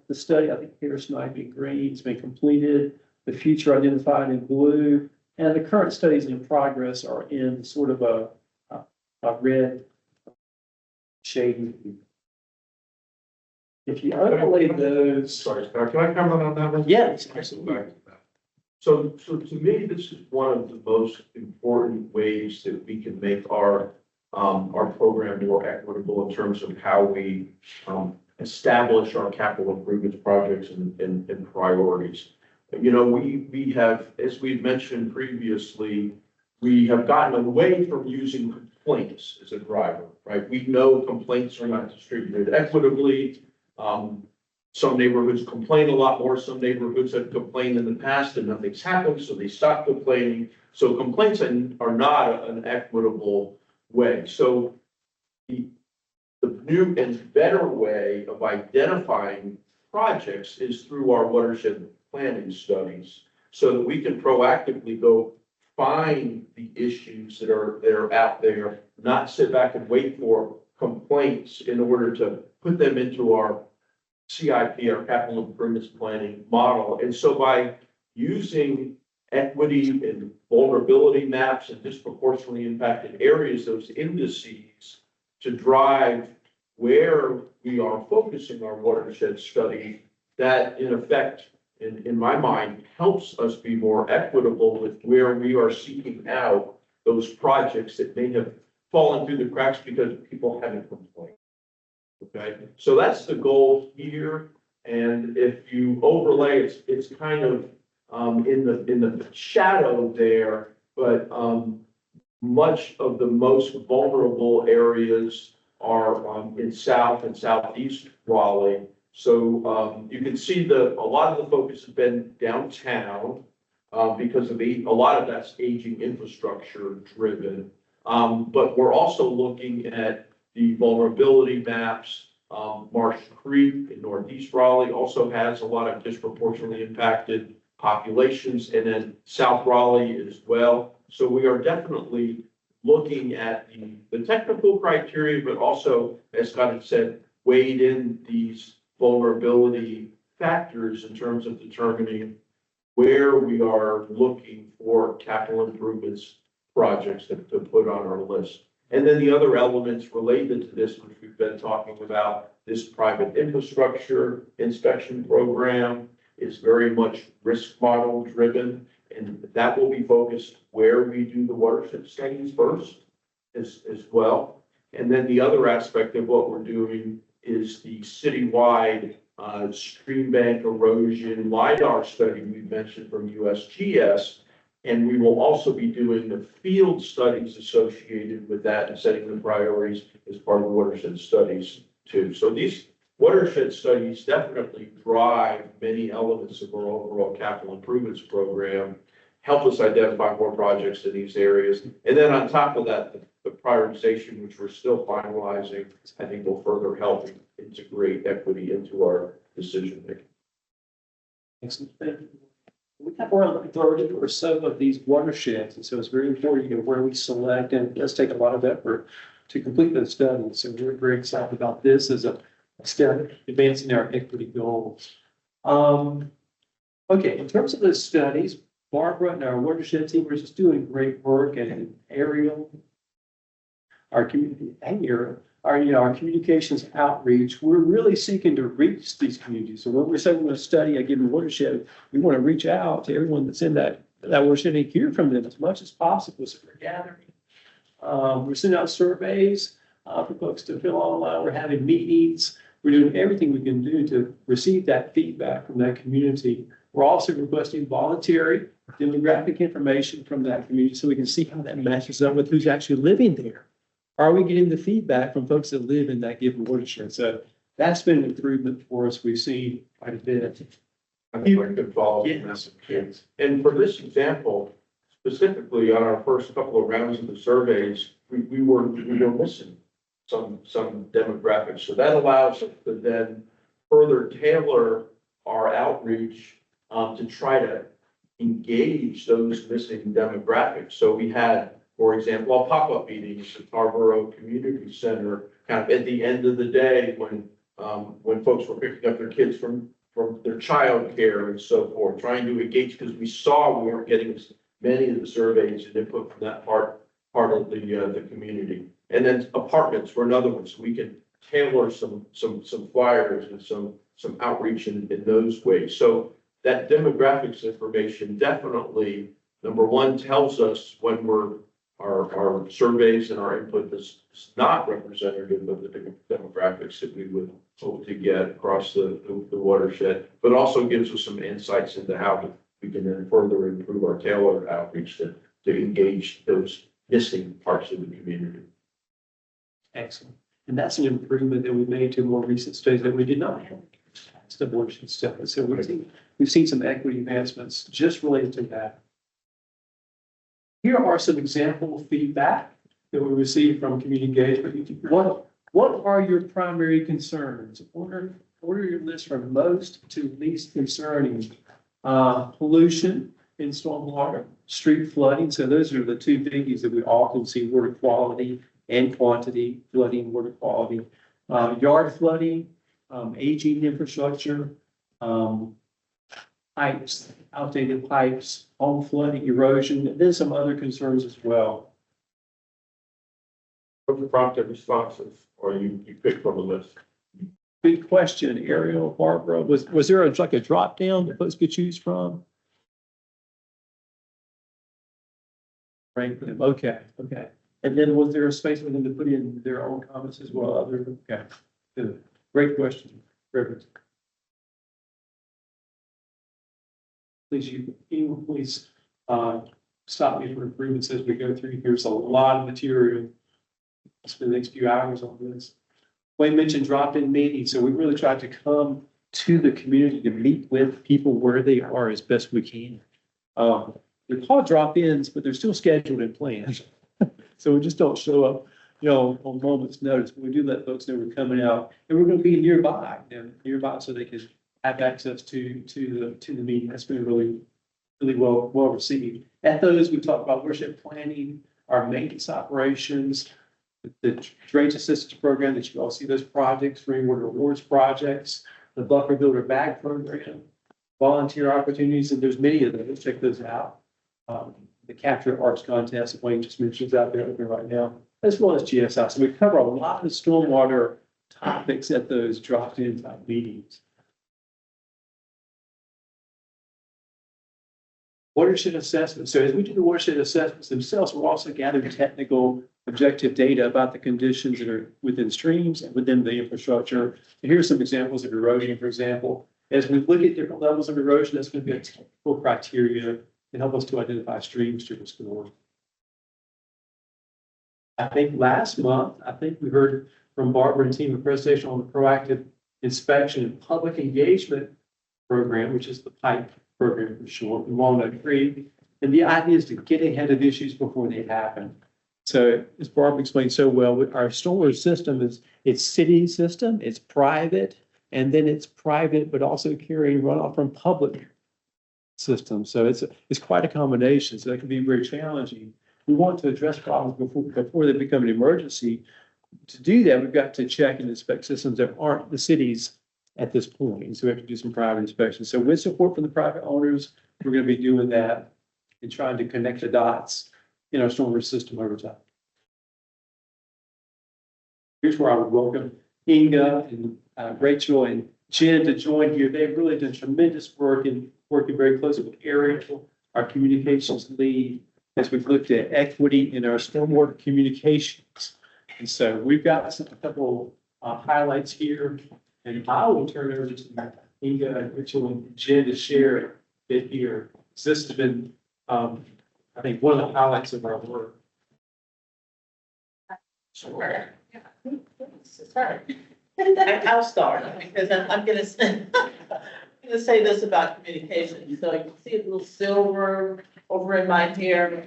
the study. I think Harris might be green, it's been completed, the future identified in blue, and the current studies in progress are in sort of a red shading. If you overlay those. Sorry, can I comment on that one? Yes. So to me, this is one of the most important ways that we can make our our program more equitable in terms of how we, establish our capital improvements projects and priorities. You know, we have, as we've mentioned previously, we have gotten away from using complaints as a driver, right? We know complaints are not distributed equitably. Some neighborhoods complain a lot more. Some neighborhoods have complained in the past and nothing's happened, so they stop complaining. So complaints are not an equitable way. So the new and better way of identifying projects is through our watershed planning studies, so that we can proactively go find the issues that are out there, not sit back and wait for complaints in order to put them into our CIP, our capital improvements planning model. And so by using equity and vulnerability maps and disproportionately impacted areas, those indices, to drive where we are focusing our watershed study, that in effect, in my mind, helps us be more equitable with where we are seeking out those projects that may have fallen through the cracks because people haven't complained. Okay, so that's the goal here. And if you overlay, it's kind of in the shadow there, but much of the most vulnerable areas are in South and Southeast Raleigh. So you can see a lot of the focus has been downtown because of a lot of that's aging infrastructure driven. But we're also looking at the vulnerability maps. Marsh Creek in Northeast Raleigh also has a lot of disproportionately impacted populations, and then South Raleigh as well. So we are definitely looking at the technical criteria, but also, as Scott had said, weighed in these vulnerability factors in terms of determining where we are looking for capital improvements projects to put on our list. And then the other elements related to this, which we've been talking about, this private infrastructure inspection program is very much risk model driven, and that will be focused where we do the watershed studies first as well. And then the other aspect of what we're doing is the citywide stream bank erosion LiDAR study we mentioned from USGS. And we will also be doing the field studies associated with that and setting the priorities as part of the watershed studies too. So these watershed studies definitely drive many elements of our overall capital improvements program, help us identify more projects in these areas. And then on top of that, the prioritization, which we're still finalizing, I think will further help integrate equity into our decision making. Excellent. Thank you. We have around 30 or so of these watersheds, and so it's very important, where we select, and it does take a lot of effort to complete those studies. So we're very excited about this as a step advancing our equity goals. Okay, in terms of those studies, Barbara and our watershed team are just doing great work, and Ariel, our community, and our communications outreach, we're really seeking to reach these communities. So when we're saying we're going to study a given watershed, we want to reach out to everyone that's in that watershed and hear from them as much as possible. So we're gathering. We're sending out surveys for folks to fill online. We're having meetings. We're doing everything we can do to receive that feedback from that community. We're also requesting voluntary demographic information from that community so we can see how that matches up with who's actually living there. Are we getting the feedback from folks that live in that given watershed? So that's been an improvement for us. We've seen quite a bit. I think I could follow the message. And for this example, specifically on our first couple of rounds of the surveys, we were missing some demographics. So that allows us to then further tailor our outreach to try to engage those missing demographics. So we had, for example, pop-up meetings at Tarboro Community Center, kind of at the end of the day when folks were picking up their kids from their child care and so forth, trying to engage because we saw we weren't getting many of the surveys and input from that part of the community. And then apartments were another one, so we can tailor some flyers and some outreach in those ways. So that demographics information definitely, number one, tells us when our surveys and our input is not representative of the demographics that we would hope to get across the watershed, but also gives us some insights into how we can then further improve our tailored outreach to engage those missing parts of the community. Excellent. And that's an improvement that we made to more recent studies that we did not have. It's the watershed stuff. So we've seen some equity advancements just related to that. Here are some example feedback that we received from community engagement. What are your primary concerns? Order your list from most to least concerning. Pollution in stormwater, street flooding. So those are the two biggies that we often see: water quality and quantity, flooding, water quality, yard flooding, aging infrastructure, pipes, outdated pipes, home flooding, erosion, and then some other concerns as well. What the prompted responses, or you pick from the list? Good question, Ariel, Barbara. Was there like a drop down that folks could choose from? Rank them. Okay. And then was there a space for them to put in their own comments as well? Okay. Good. Great question. Perfect. Please stop me for improvements as we go through. Here's a lot of material. Spend the next few hours on this. Wayne mentioned drop-in meetings, so we really tried to come to the community to meet with people where they are as best we can. They're called drop-ins, but they're still scheduled and planned. So we just don't show up, on moment's notice. But we do let folks know we're coming out, and we're going to be nearby, so they can have access to the meeting. That's been really well received. At those, we talked about worship planning, our maintenance operations, the drainage assistance program that you all see, those projects, rainwater awards projects, the buffer builder bag program, volunteer opportunities, and there's many of those. Check those out. The Capture Arts contest that Wayne just mentioned is out there right now, as well as GSI. So we cover a lot of stormwater topics at those drop-in type meetings. Watershed assessment. So as we do the watershed assessments themselves, we're also gathering technical objective data about the conditions that are within streams and within the infrastructure. And here's some examples of erosion, for example. As we look at different levels of erosion, that's going to be a technical criteria to help us to identify streams to restore. I think last month, we heard from Barbara and team a presentation on the proactive inspection and public engagement program, which is the PIPE program for short, in Walnut Creek. And the idea is to get ahead of issues before they happen. So as Barbara explained so well, our stormwater system it's city system, it's private, and then it's private, but also carrying runoff from public systems. So it's quite a combination. So that can be very challenging. We want to address problems before they become an emergency. To do that, we've got to check and inspect systems that aren't the cities at this point. So we have to do some private inspections. So with support from the private owners, we're going to be doing that and trying to connect the dots in our stormwater system over time. Here's where I would welcome Inga and Rachel and Jen to join here. They've really done tremendous work in working very closely with Ariel, our communications lead, as we've looked at equity in our stormwater communications. And so we've got a couple highlights here, and I will turn it over to Inga and Rachel and Jen to share a bit here. So this has been, I think, one of the highlights of our work. Sure. I'll start because I'm gonna say this about communication. So you can see a little silver over in my hair.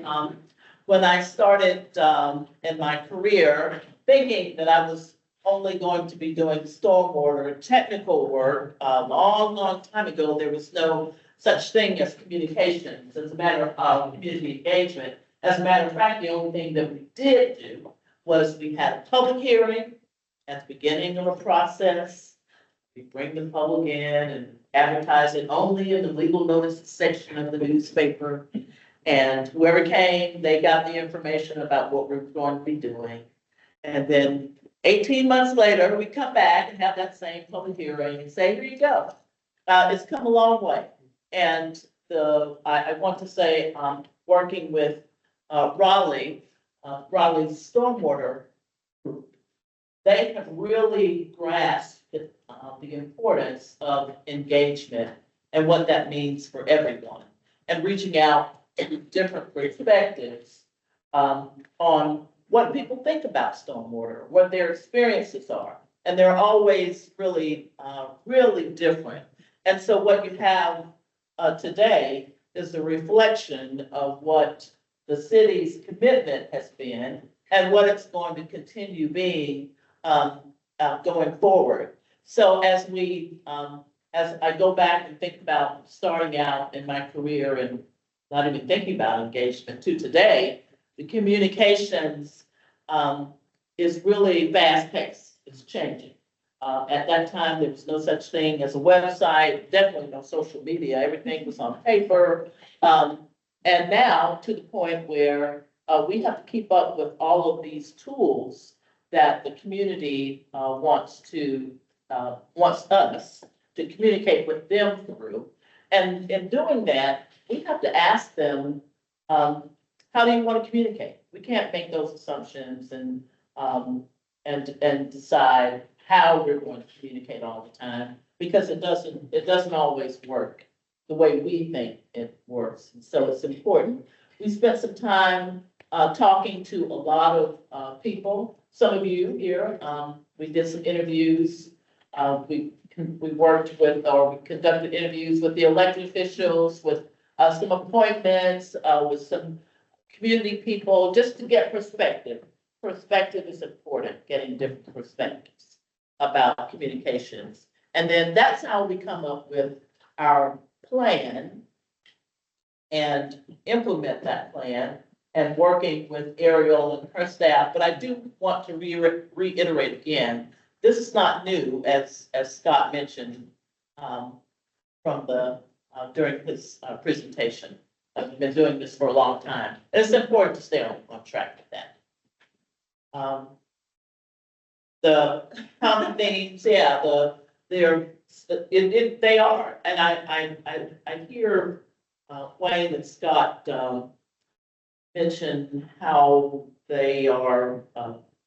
When I started in my career, thinking that I was only going to be doing stormwater technical work, long time ago, there was no such thing as communications as a matter of community engagement. As a matter of fact, the only thing that we did do was we had a public hearing at the beginning of a process. We bring the public in and advertise it only in the legal notices section of the newspaper. And whoever came, they got the information about what we were going to be doing. And then 18 months later, we come back and have that same public hearing and say, here you go. It's come a long way. And I want to say, working with Raleigh, Raleigh Stormwater Group, they have really grasped the importance of engagement and what that means for everyone, and reaching out to different perspectives on what people think about stormwater, what their experiences are. And they're always really, really different. And so what you have today is a reflection of what the city's commitment has been and what it's going to continue being going forward. So as I go back and think about starting out in my career and not even thinking about engagement to today, the communications is really fast paced. It's changing. At that time, there was no such thing as a website, definitely no social media. Everything was on paper. And now to the point where we have to keep up with all of these tools that the community wants us to communicate with them through. And in doing that, we have to ask them, how do you want to communicate? We can't make those assumptions and decide how we're going to communicate all the time, because it doesn't always work the way we think it works. And so it's important. We spent some time talking to a lot of people. Some of you here, we did some interviews. We worked with, or we conducted interviews with the elected officials, with some appointments, with some community people, just to get perspective. Perspective is important, getting different perspectives about communications. And then that's how we come up with our plan and implement that plan, and working with Ariel and her staff. But I do want to reiterate again, this is not new, as Scott mentioned during his presentation. We've been doing this for a long time. It's important to stay on track with that. The common themes, yeah, they are, and I hear Wayne and Scott mention how they are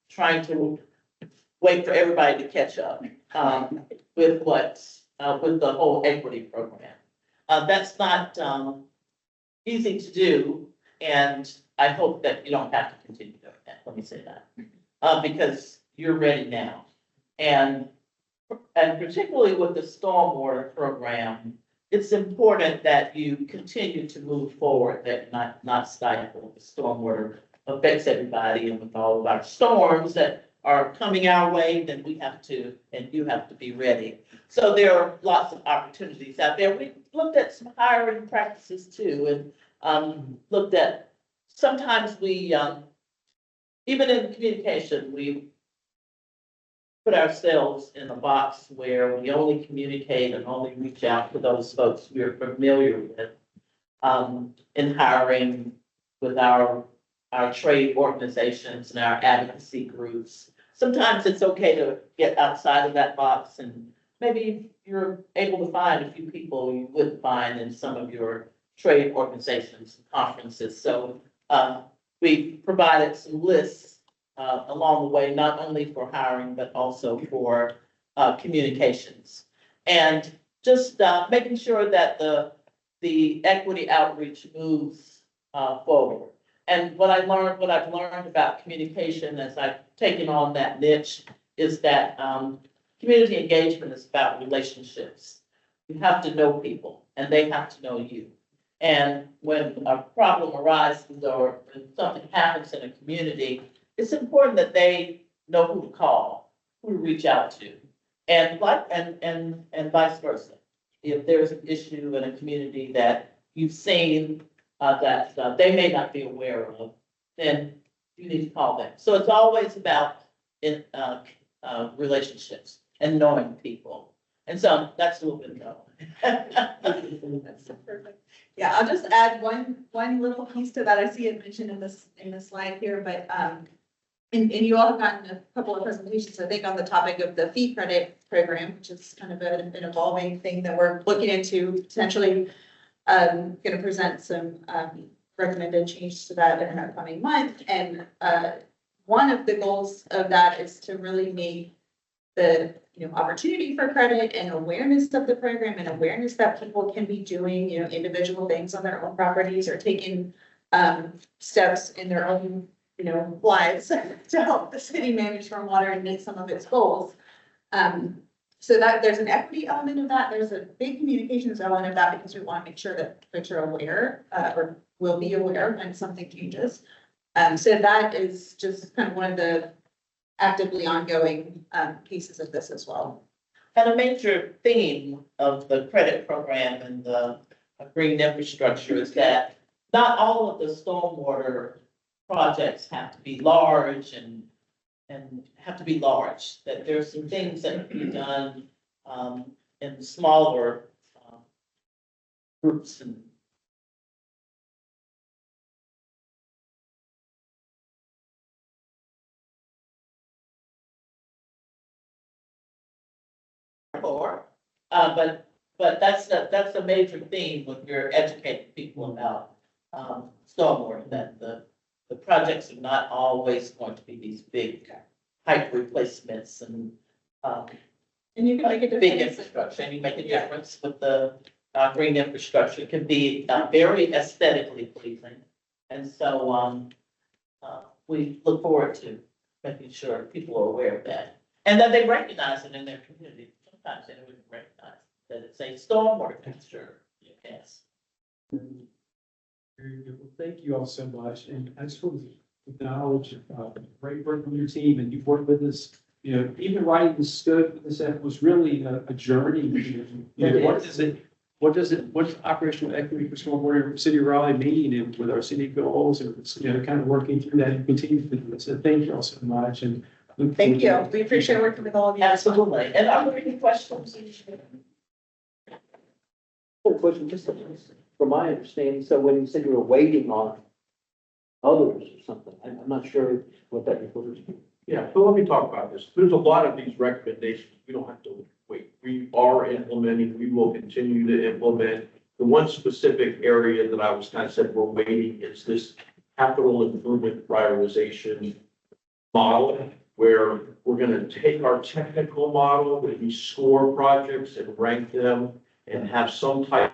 trying to wait for everybody to catch up with with the whole equity program. That's not easy to do, and I hope that you don't have to continue doing that. Let me say that, because you're ready now, and particularly with the stormwater program, it's important that you continue to move forward, that not stifle. The stormwater affects everybody, and with all of our storms that are coming our way, then we have to, and you have to be ready. So there are lots of opportunities out there. We looked at some hiring practices too, and looked at, sometimes we, even in communication, we put ourselves in a box where we only communicate and only reach out to those folks we're familiar with, in hiring with our trade organizations and our advocacy groups. Sometimes it's okay to get outside of that box, and maybe you're able to find a few people you wouldn't find in some of your trade organizations and conferences. So we provided some lists along the way, not only for hiring, but also for communications. And just making sure that the equity outreach moves forward. And what I've learned about communication as I've taken on that niche is that community engagement is about relationships. You have to know people, and they have to know you. And when a problem arises or when something happens in a community, it's important that they know who to call, who to reach out to, and vice versa. If there's an issue in a community that you've seen that they may not be aware of, then you need to call them. So it's always about relationships and knowing people. And so that's a little bit of That's so perfect. Yeah, I'll just add one little piece to that. I see it mentioned in this slide here, but and you all have gotten a couple of presentations, I think, on the topic of the fee credit program, which is kind of an evolving thing that we're looking into, potentially going to present some recommended changes to that in an upcoming month. And, one of the goals of that is to really make the, opportunity for credit and awareness of the program and awareness that people can be doing, individual things on their own properties or taking, steps in their own, lives to help the city manage stormwater and meet some of its goals. So that there's an equity element of that. There's a big communications element of that because we want to make sure that folks are aware, or will be aware when something changes. So that is just kind of one of the actively ongoing, pieces of this as well. And a major theme of the credit program and the green infrastructure is that not all of the stormwater projects have to be large and have to be large, that there's some things that can be done in smaller groups and for, but that's a major theme when you're educating people about stormwater, that the projects are not always going to be these big pipe replacements and And you can make a big difference. infrastructure, and you make a difference with the green infrastructure. It can be very aesthetically pleasing. And so we look forward to making sure people are aware of that and that they recognize it in their community. Sometimes they don't even recognize that it's a stormwater fixture. Yes. Very good. Well, thank you all so much. And I just want to acknowledge great work from your team, and you've worked with us. Even writing the scope of this effort was really a journey. What's operational equity for stormwater in City of Raleigh mean, and with our city goals, and kind of working through that and continue to do this. So thank you all so much. And Thank you. We appreciate working with all of you. Absolutely. And are there any questions? Question, just from my understanding, so when you said you were waiting on others or something, I'm not sure what that refers to. Yeah, so let me talk about this. There's a lot of these recommendations. We don't have to wait. We are implementing, we will continue to implement. The one specific area that I was kind of said we're waiting is this capital improvement prioritization model, where we're going to take our technical model, where we score projects and rank them and have some type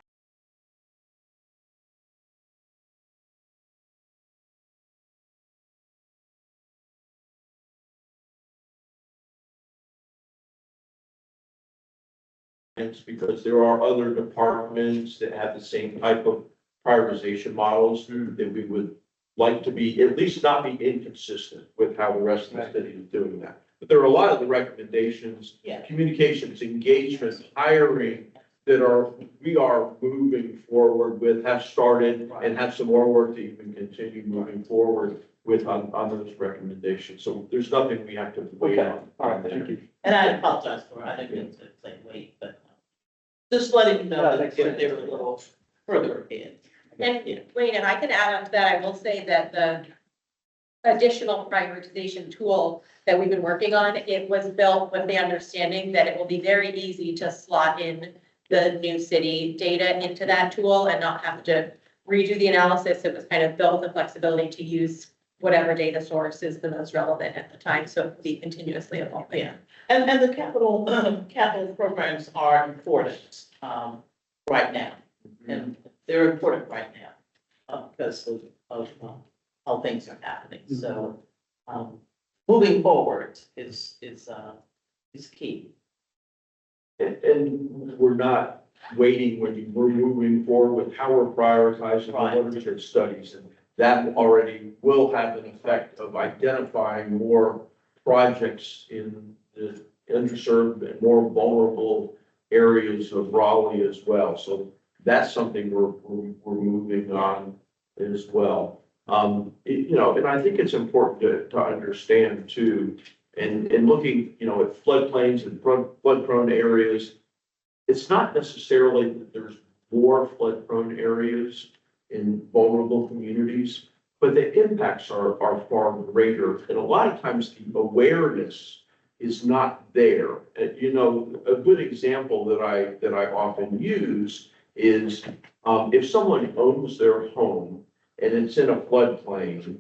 because there are other departments that have the same type of prioritization models that we would like to be, at least not be inconsistent with how the rest of the city is doing that. But there are a lot of the recommendations, communications, engagement, hiring that we are moving forward with, have started and have some more work to even continue moving forward with on those recommendations. So there's nothing we have to wait on. All right, thank you. And I apologize for, I didn't mean to say wait, but just letting you know that they're a little further ahead. And Wayne, and I can add on to that, I will say that the additional prioritization tool that we've been working on, it was built with the understanding that it will be very easy to slot in the new city data into that tool and not have to redo the analysis. It was kind of built the flexibility to use whatever data source is the most relevant at the time, so it will be continuously evolving. Yeah, and the capital programs are important right now, and they're important right now because of how things are happening. So moving forward is key. And we're not waiting when we're moving forward with how we're prioritizing the literature studies. And that already will have an effect of identifying more projects in the underserved and more vulnerable areas of Raleigh as well. So that's something we're moving on as well. And I think it's important to understand too, and looking, at floodplains and flood-prone areas, it's not necessarily that there's more flood-prone areas in vulnerable communities, but the impacts are far greater. And a lot of times the awareness is not there. And, a good example that I often use is if someone owns their home and it's in a floodplain,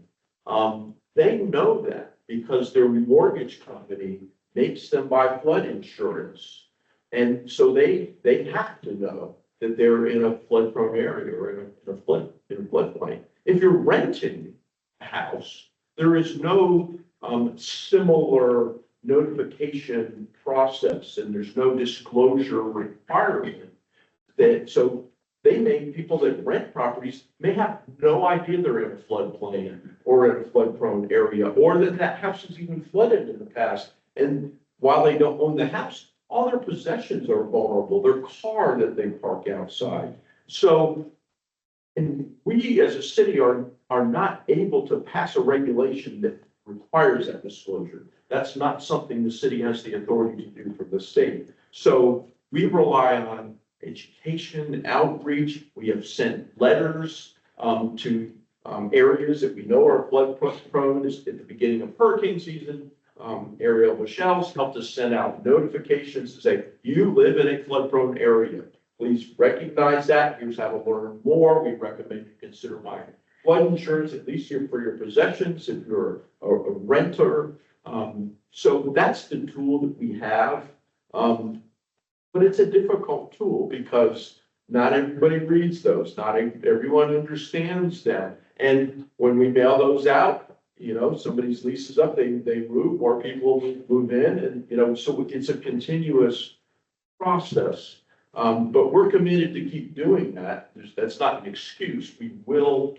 they know that because their mortgage company makes them buy flood insurance. And so they have to know that they're in a flood prone area or in a floodplain. If you're renting a house, there is no similar notification process and there's no disclosure requirement. So people that rent properties may have no idea they're in a floodplain or in a flood prone area, or that house is even flooded in the past. And while they don't own the house, all their possessions are vulnerable, their car that they park outside. So, and we as a city are not able to pass a regulation that requires that disclosure. That's not something the city has the authority to do for the state. So we rely on education, outreach. We have sent letters to areas that we know are flood prone at the beginning of hurricane season. Ariel Michelle's helped us send out notifications to say, you live in a flood prone area. Please recognize that. Here's how to learn more. We recommend you consider buying flood insurance, at least for your possessions, if you're a renter. So that's the tool that we have. But it's a difficult tool because not everybody reads those. Not everyone understands that. And when we mail those out, somebody's lease is up, they move, more people move in, and, so it's a continuous process. But we're committed to keep doing that. That's not an excuse. We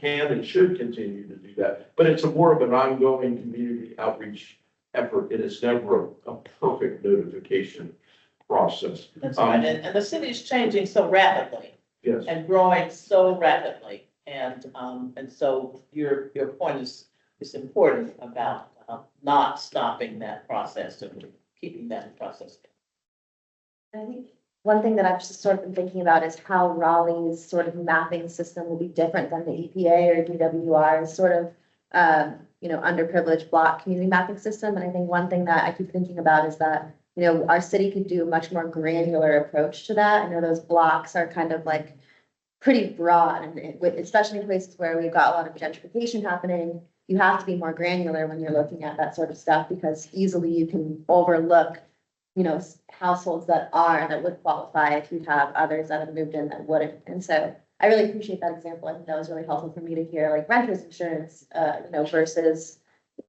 can, and should continue to do that. But it's more of an ongoing community outreach effort. It is never a perfect notification process. That's right, and the city is changing so rapidly. Yes. And growing so rapidly, and so your point is important about not stopping that process and keeping that process. I think one thing that I've just sort of been thinking about is how Raleigh's sort of mapping system will be different than the EPA or DWR's sort of, underprivileged block community mapping system. And I think one thing that I keep thinking about is that, our city could do a much more granular approach to that. I know those blocks are kind of like pretty broad, and especially in places where we've got a lot of gentrification happening, you have to be more granular when you're looking at that sort of stuff, because easily you can overlook, households that would qualify if you have others that have moved in that wouldn't. And so I really appreciate that example. I think that was really helpful for me to hear, like renter's insurance, versus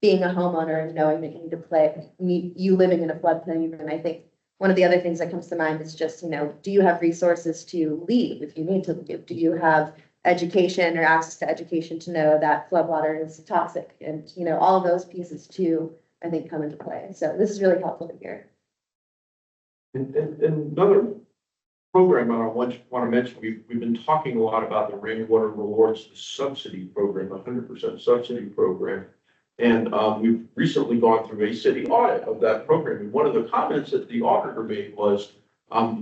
being a homeowner and knowing that you need to you living in a floodplain. And I think one of the other things that comes to mind is just, do you have resources to leave if you need to leave? Do you have education or access to education to know that floodwater is toxic? And, all of those pieces too, I think come into play. So this is really helpful to hear. And another program I want to mention, we've been talking a lot about the Rainwater Rewards subsidy program, 100% subsidy program. And we've recently gone through a city audit of that program. And one of the comments that the auditor made was,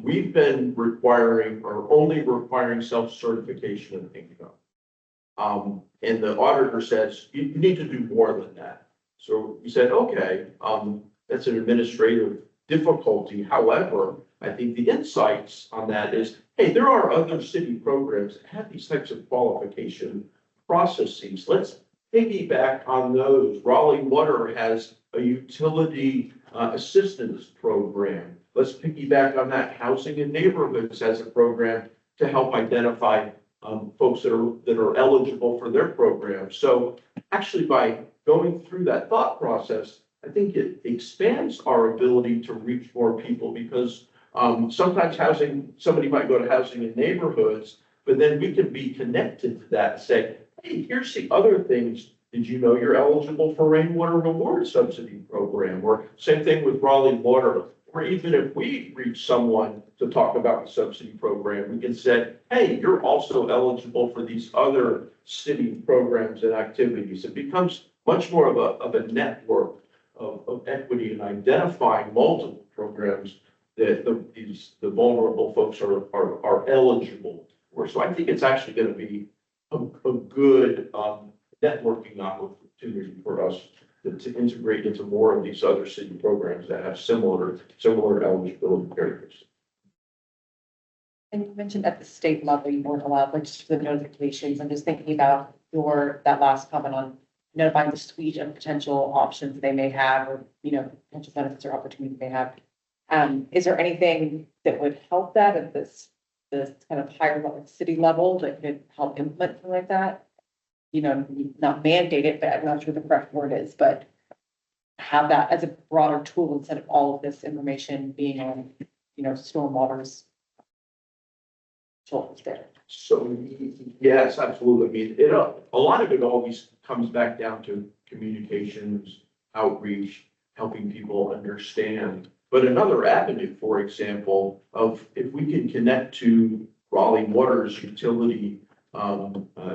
we've been only requiring self-certification of income. And the auditor says, you need to do more than that. So we said, okay, that's an administrative difficulty. However, I think the insights on that is, hey, there are other city programs that have these types of qualification processes. Let's piggyback on those. Raleigh Water has a utility assistance program. Let's piggyback on that. Housing and Neighborhoods has a program to help identify folks that are eligible for their program. So actually, by going through that thought process, I think it expands our ability to reach more people, because sometimes somebody might go to Housing and Neighborhoods, but then we can be connected to that and say, hey, here's the other things. Did you know you're eligible for Rainwater Reward Subsidy Program? Or same thing with Raleigh Water. Or even if we reach someone to talk about the subsidy program, we can say, hey, you're also eligible for these other city programs and activities. It becomes much more of a network of equity and identifying multiple programs that the vulnerable folks are eligible for. So I think it's actually going to be a good networking opportunity for us to integrate into more of these other city programs that have similar eligibility barriers. And you mentioned at the state level, you weren't allowed, like, just the notifications. I'm just thinking about that last comment on notifying the suite of potential options they may have, or, potential benefits or opportunities they have. Is there anything that would help that at this kind of higher level, city level, that could help implement something like that? Not mandate it, but I'm not sure the correct word is, but have that as a broader tool instead of all of this information being on, stormwater's shoulders there. So, yes, absolutely. I mean, a lot of it always comes back down to communications, outreach, helping people understand. But another avenue, for example, of if we can connect to Raleigh Water's utility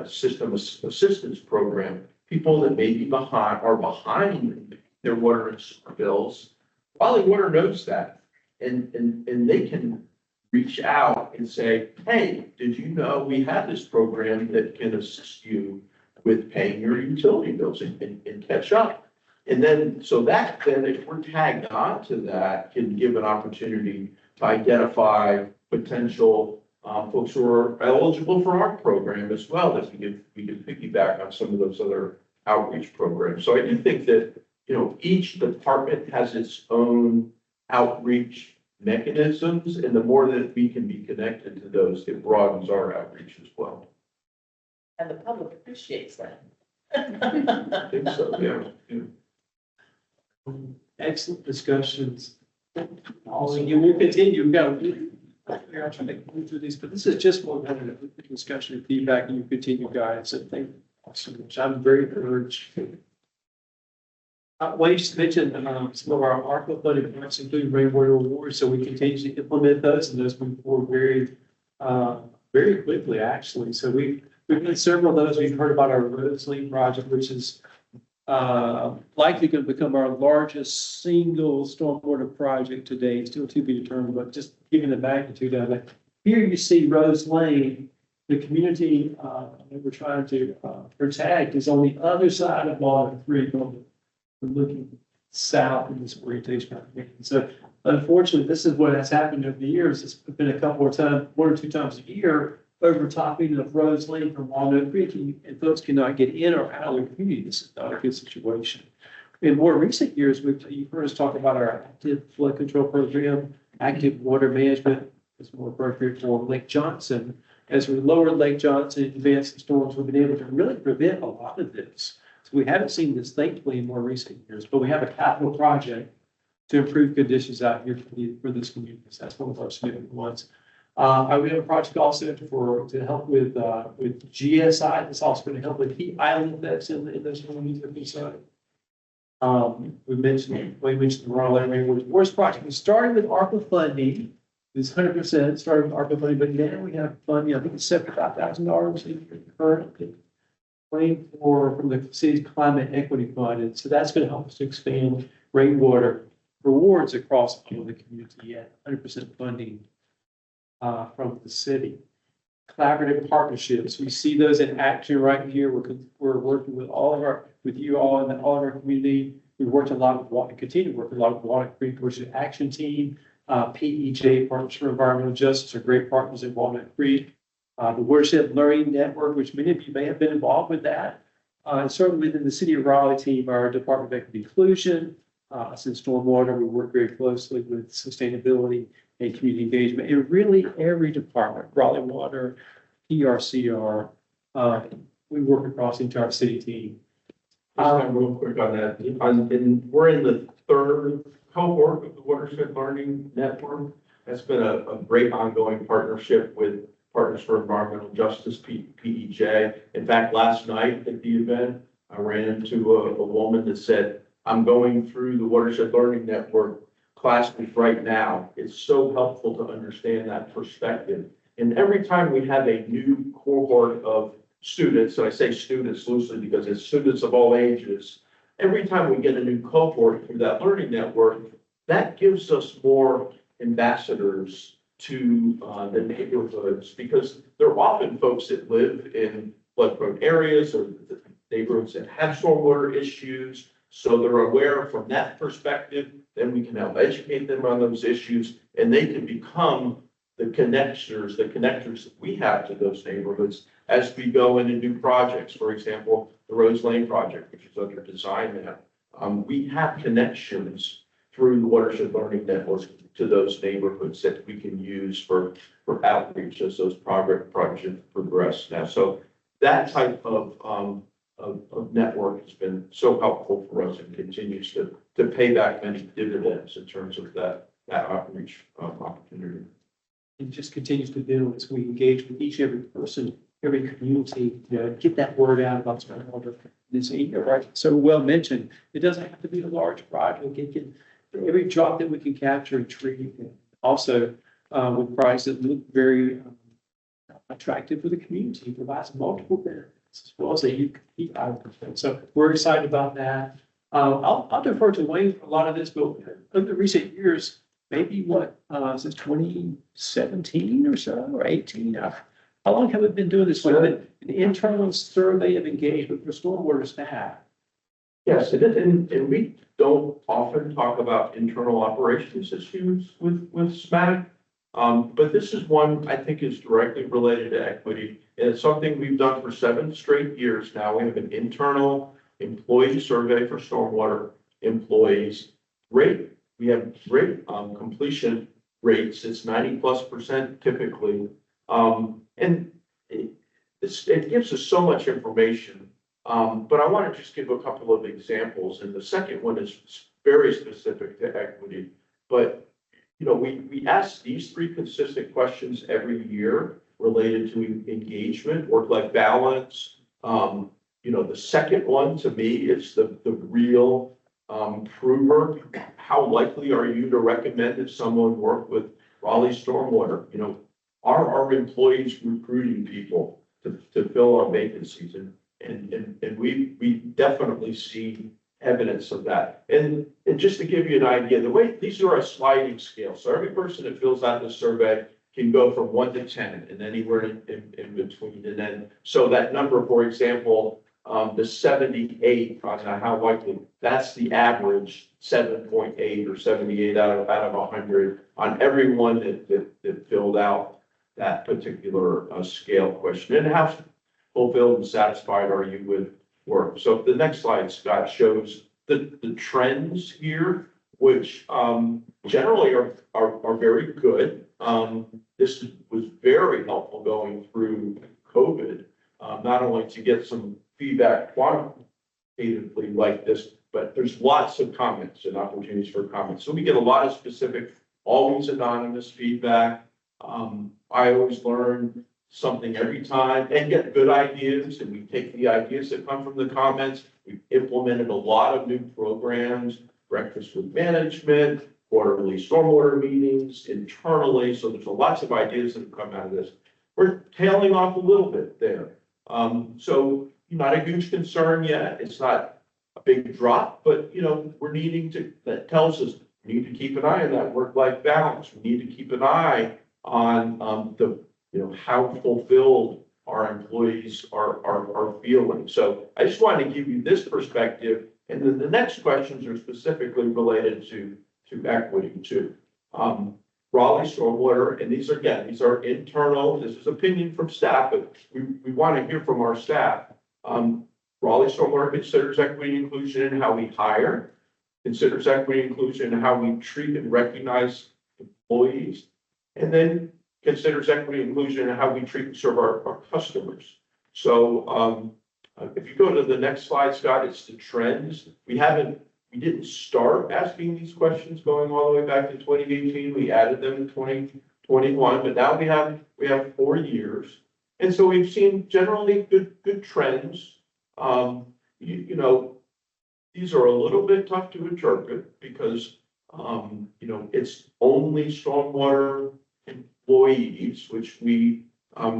system assistance program, people that may be behind their water and sewer bills, Raleigh Water knows that. And they can reach out and say, hey, did you know we have this program that can assist you with paying your utility bills and catch up? And then, so that then if we're tagged on to that, can give an opportunity to identify potential folks who are eligible for our program as well, that we can piggyback on some of those other outreach programs. So I do think that, each department has its own outreach mechanisms, and the more that we can be connected to those, it broadens our outreach as well. And the public appreciates that. I think so, yeah. Excellent discussions. Also, you will continue, we've got to try to move through these, but this is just one kind of discussion and feedback, and you continue guidance, and thank you so much. I'm very encouraged. Wayne just mentioned some of our ARPA funding grants, including rainwater awards, so we continue to implement those, and those move forward very quickly, actually. So we've done several of those. We've heard about our Roads Link project, which is likely going to become our largest single stormwater project today, still to be determined, but just given the magnitude of it. Here you see Rose Lane, the community that we're trying to protect is on the other side of Walnut Creek. We're looking south in this orientation. So unfortunately, this is what has happened over the years. It's been a couple of times, 1 or 2 times a year, overtopping of Rose Lane from Walnut Creek, and folks cannot get in or out of the community. This is not a good situation. In more recent years, you've heard us talk about our active flood control program, active water management is more appropriate for Lake Johnson. As we lowered Lake Johnson in advance of storms, we've been able to really prevent a lot of this. So we haven't seen this thankfully in more recent years, but we have a capital project to improve conditions out here for this community. So that's one of our significant ones. We have a project also to help with GSI. It's also going to help with heat island effects in those communities. We mentioned the Raleigh Rainwater Awards project. We started with ARPA funding. It's 100% started with ARPA funding, but now we have funding. I think it's $75,000 in the current claim from the city's climate equity fund, and so that's going to help us to expand rainwater rewards across all of the community at 100% funding from the city. Collaborative partnerships, we see those in action right here. We're working with you all and all of our community. We worked a lot with water, continue to work a lot with Walnut Creek Worship Action Team, PEJ, Partners for Environmental Justice, are great partners at Walnut Creek. The Watershed Learning Network, which many of you may have been involved with that. And certainly within the City of Raleigh team, our Department of Equity Inclusion, since Stormwater, we work very closely with sustainability and community engagement. And really every department, Raleigh Water, PRCR, we work across the entire city team. Just real quick on that, we're in the 3rd cohort of the Watershed Learning Network. That's been a great ongoing partnership with Partners for Environmental Justice, PEJ. In fact, last night at the event, I ran into a woman that said, I'm going through the Watershed Learning Network classes right now. It's so helpful to understand that perspective. And every time we have a new cohort of students, and I say students loosely because it's students of all ages, every time we get a new cohort through that learning network, that gives us more ambassadors to the neighborhoods, because they're often folks that live in flood-prone areas or the neighborhoods that have stormwater issues. So they're aware from that perspective, then we can help educate them on those issues, and they can become the connectors that we have to those neighborhoods as we go into new projects. For example, the Rose Lane project, which is under design now. We have connections through the Watershed Learning Network to those neighborhoods that we can use for outreach as those projects progress now. So that type of network has been so helpful for us and continues to pay back many dividends in terms of that outreach opportunity. It just continues to build as we engage with each, every person, every community, get that word out about stormwater this area, right? So well mentioned, it doesn't have to be a large project. It can, every drop that we can capture and treat, and also with prices that look very attractive for the community, provides multiple benefits as well as a unique item. So we're excited about that. I'll defer to Wayne for a lot of this, but in the recent years, maybe since 2017 or so, or 18, how long have we been doing this? An internal survey of engagement for stormwater staff. Yes, and we don't often talk about internal operations issues with SMAC. But this is one I think is directly related to equity. And it's something we've done for 7 straight years now. We have an internal employee survey for stormwater employees. We have great completion rates. It's 90+% typically. And it gives us so much information. But I want to just give a couple of examples. And the second one is very specific to equity. But we ask these 3 consistent questions every year related to engagement, work-life balance. The second one to me is the real prover. How likely are you to recommend that someone work with Raleigh Stormwater? Are our employees recruiting people to fill our vacancies? And we definitely see evidence of that. And just to give you an idea, the way these are a sliding scale. So every person that fills out the survey can go from 1 to 10 and anywhere in between. And then, so that number, for example, the 78 on how likely, that's the average 7.8 or 78 out of 100 on everyone that filled out that particular scale question. And how fulfilled and satisfied are you with work? So the next slide, Scott, shows the trends here, which generally are very good. This was very helpful going through COVID, not only to get some feedback quantitatively like this, but there's lots of comments and opportunities for comments. So we get a lot of specific, always anonymous feedback. I always learn something every time and get good ideas, and we take the ideas that come from the comments. We've implemented a lot of new programs, breakfast with management, quarterly stormwater meetings internally. So there's lots of ideas that have come out of this. We're tailing off a little bit there. So not a huge concern yet. It's not a big drop, but we're needing to, that tells us we need to keep an eye on that work-life balance. We need to keep an eye on how fulfilled our employees are feeling. So I just wanted to give you this perspective. And then the next questions are specifically related to equity too. Raleigh Stormwater, and these are internal, this is opinion from staff, but we want to hear from our staff. Raleigh Stormwater considers equity and inclusion in how we hire, considers equity and inclusion in how we treat and recognize employees, and then considers equity and inclusion in how we treat and serve our customers. So if you go to the next slide, Scott, it's the trends. We didn't start asking these questions going all the way back to 2018. We added them in 2021, but now we have 4 years. And so we've seen generally good trends. These are a little bit tough to interpret because, it's only stormwater employees, which we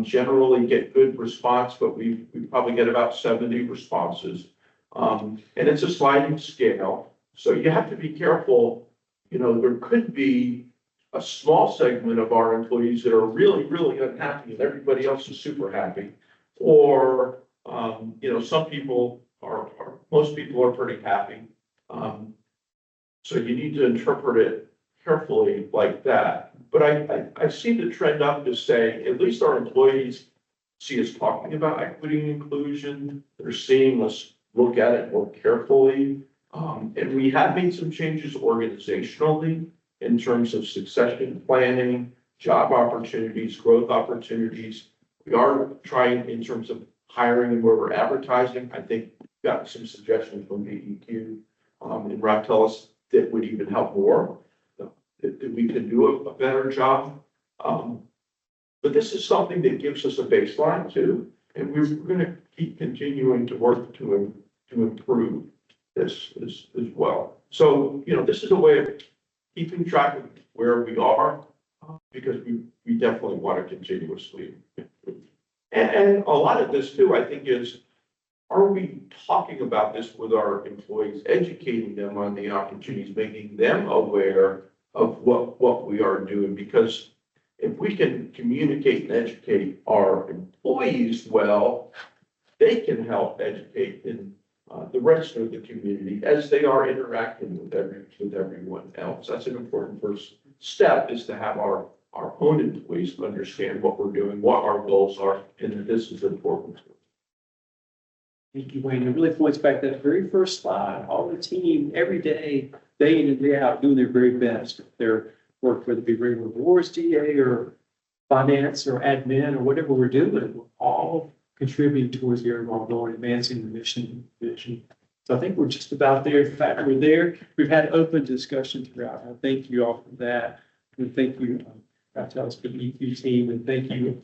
generally get good response, but we probably get about 70 responses. And it's a sliding scale. So you have to be careful. There could be a small segment of our employees that are really, really unhappy and everybody else is super happy. Or, some people most people are pretty happy. So you need to interpret it carefully like that. But I see the trend up to say, at least our employees see us talking about equity and inclusion. They're seeing us look at it more carefully. And we have made some changes organizationally in terms of succession planning, job opportunities, growth opportunities. We are trying in terms of hiring where we're advertising. I think we've got some suggestions from AEQ and Raftellus that would even help more, that we can do a better job. But this is something that gives us a baseline too, and we're gonna keep continuing to work to improve this as well. So, you know, this is a way of keeping track of where we are, because we definitely want to continuously improve. And a lot of this too, I think, is, are we talking about this with our employees, educating them on the opportunities, making them aware of what we are doing? Because if we can communicate and educate our employees well, they can help educate the rest of the community as they are interacting with everyone else. That's an important first step, is to have our own employees understand what we're doing, what our goals are, and that this is important. Thank you, Wayne. It really points back to that very first slide. All the team, every day, day in and day out, doing their very best. Their work, whether it be regular boards, DA, or finance, or admin, or whatever we're doing, we're all contributing towards the overall goal, advancing the mission vision. So I think we're just about there. In fact, we're there. We've had open discussion throughout. I thank you all for that. And thank you, Raftellus, for the EQ team, and thank you,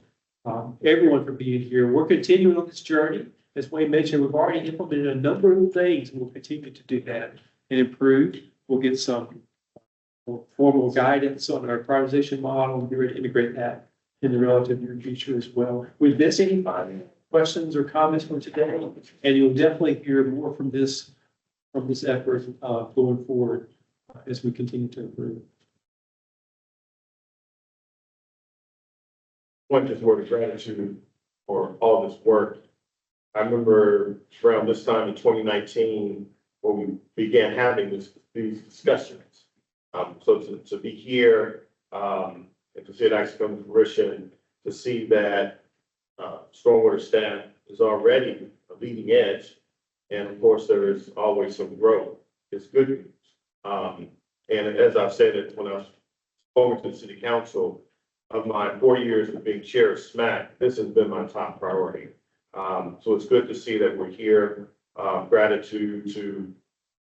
everyone, for being here. We're continuing on this journey. As Wayne mentioned, we've already implemented a number of things, and we'll continue to do that and improve. We'll get some more formal guidance on our prioritization model, and be ready to integrate that in the relative near future as well. With this, any final questions or comments from today? And you'll definitely hear more from this effort going forward as we continue to improve. One just word of gratitude for all this work. I remember around this time in 2019, when we began having these discussions. So to be here and to see it actually come to fruition, to see that stormwater staff is already a leading edge, and of course there is always some growth. It's good news. And as I've said it when I was spoken to the city council, of my 4 years of being chair of SMAC, this has been my top priority. So it's good to see that we're here. Gratitude to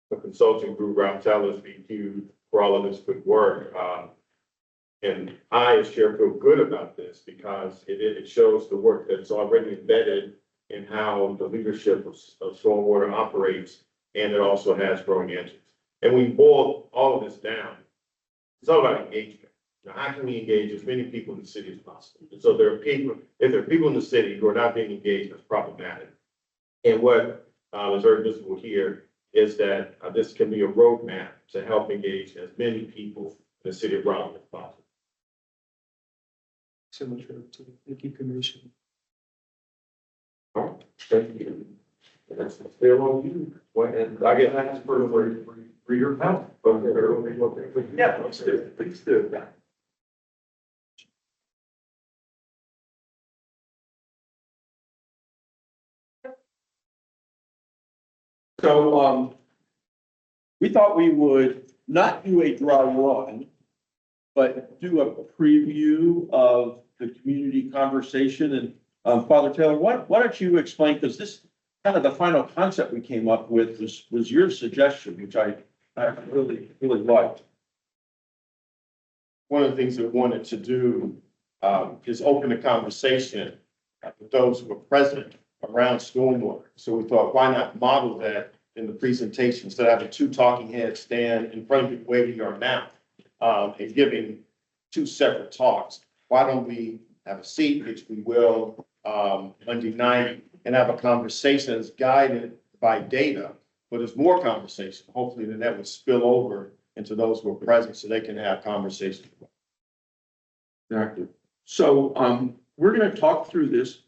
the consulting group, Raftellus, BQ, for all of this good work. And I, as chair, feel good about this because it shows the work that's already embedded in how the leadership of stormwater operates, and it also has growing engines. And we boil all of this down. It's all about engagement. Now, how can we engage as many people in the city as possible? And so if there are people in the city who are not being engaged, that's problematic. And what is very visible here is that this can be a roadmap to help engage as many people in the city of Raleigh as possible. So much for thank you, Commissioner. All right, thank you. That's still on you. And I get asked for your help. Yeah, let's do it. Please do it. So, we thought we would not do a dry run, but do a preview of the community conversation. And, Father Taylor, why don't you explain, because this kind of the final concept we came up with was your suggestion, which I really liked. One of the things we wanted to do is open a conversation with those who were present around stormwater. So we thought, why not model that in the presentation instead of having two talking heads stand in front of you where we are now and giving two separate talks. Why don't we have a seat, which we will Monday night, and have a conversation that's guided by data, but there's more conversation. Hopefully then that would spill over into those who are present so they can have conversations. Exactly. So, we're going to talk through this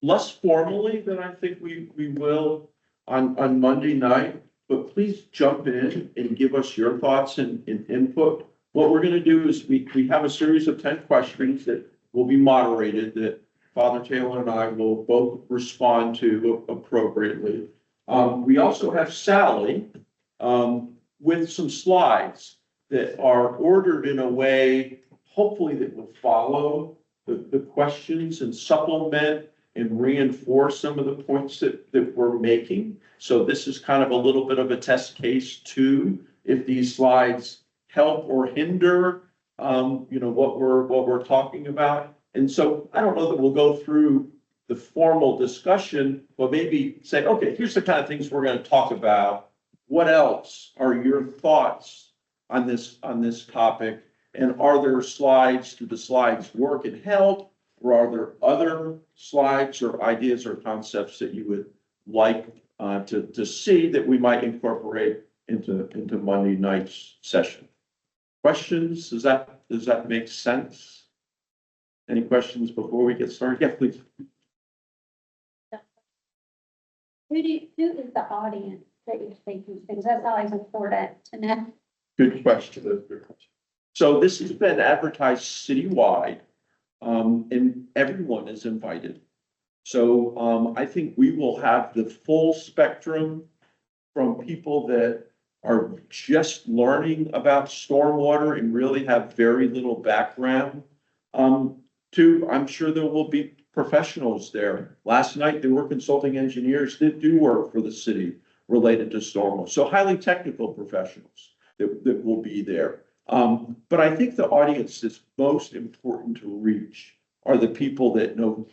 less formally than I think we will on Monday night, but please jump in and give us your thoughts and input. what we're gonna do is we have a series of 10 questions that will be moderated that Father Taylor and I will both respond to appropriately. We also have Sally, with some slides that are ordered in a way, hopefully that will follow the questions and supplement and reinforce some of the points that we're making. So this is kind of a little bit of a test case too, if these slides help or hinder, what we're talking about. And so I don't know that we'll go through the formal discussion, but maybe say, okay, here's the kind of things we're going to talk about. What else are your thoughts on this topic? And are there slides, do the slides work and help? Or are there other slides or ideas or concepts that you would like to see that we might incorporate into Monday night's session? Questions? Does that make sense? Any questions before we get started? Yeah, please. Who is the audience that you're speaking to? Because that's always important to know. Good question. So this has been advertised citywide, and everyone is invited. So I think we will have the full spectrum from people that are just learning about stormwater and really have very little background, to I'm sure there will be professionals there. Last night, there were consulting engineers that do work for the city related to stormwater. So highly technical professionals that will be there. But I think the audience that's most important to reach are the people that know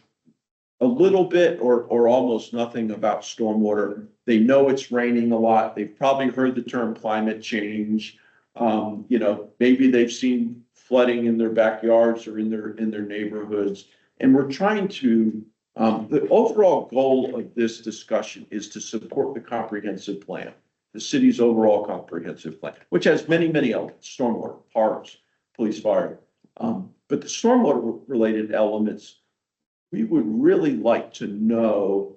a little bit or almost nothing about stormwater. They know it's raining a lot. They've probably heard the term climate change. Maybe they've seen flooding in their backyards or in their neighborhoods. And we're trying to, the overall goal of this discussion is to support the comprehensive plan, the city's overall comprehensive plan, which has many, many elements: stormwater, parks, police, fire. But the stormwater related elements, we would really like to know,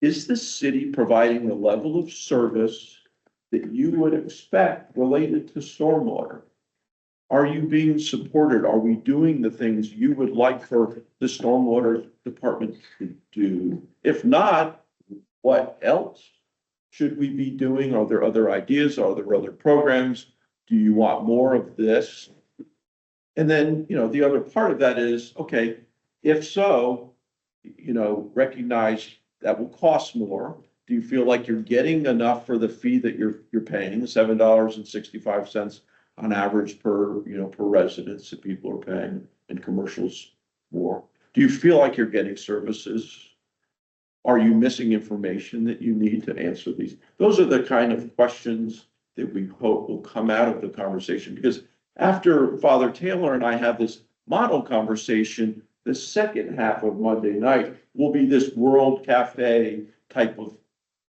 is the city providing the level of service that you would expect related to stormwater? Are you being supported? Are we doing the things you would like for the stormwater department to do? If not, what else should we be doing? Are there other ideas? Are there other programs? Do you want more of this? And then, the other part of that is, okay, if so, recognize that will cost more. Do you feel like you're getting enough for the fee that you're paying, the $7.65 on average per residence that people are paying, and commercials more? Do you feel like you're getting services? Are you missing information that you need to answer these? Those are the kind of questions that we hope will come out of the conversation, because after Father Taylor and I have this model conversation, the second half of Monday night will be this World Cafe type of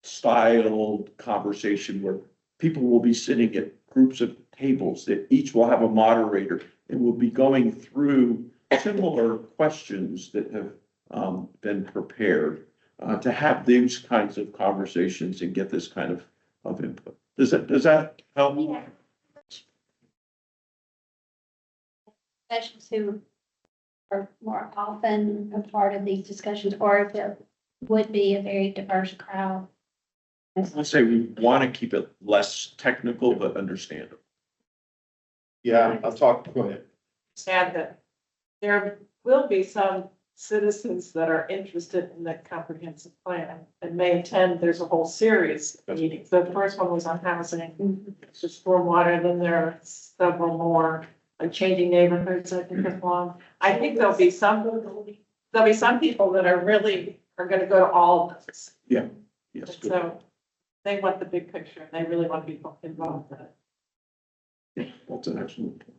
styled conversation where people will be sitting at groups of tables that each will have a moderator, and we'll be going through similar questions that have been prepared to have these kinds of conversations and get this kind of input. Does that help? Yeah. Professionals who are more often a part of these discussions, or if there would be a very diverse crowd. I say we want to keep it less technical, but understandable. Yeah, I'll talk, go ahead. Sad that there will be some citizens that are interested in the comprehensive plan and may attend. There's a whole series of meetings. The first one was on housing, it's just stormwater, then there are several more on changing neighborhoods, I think, as well. I think there'll be some people that are gonna go to all of this. Yeah. Yes. Good. So they want the big picture, they really want to be involved in it. Yeah, that's an excellent point.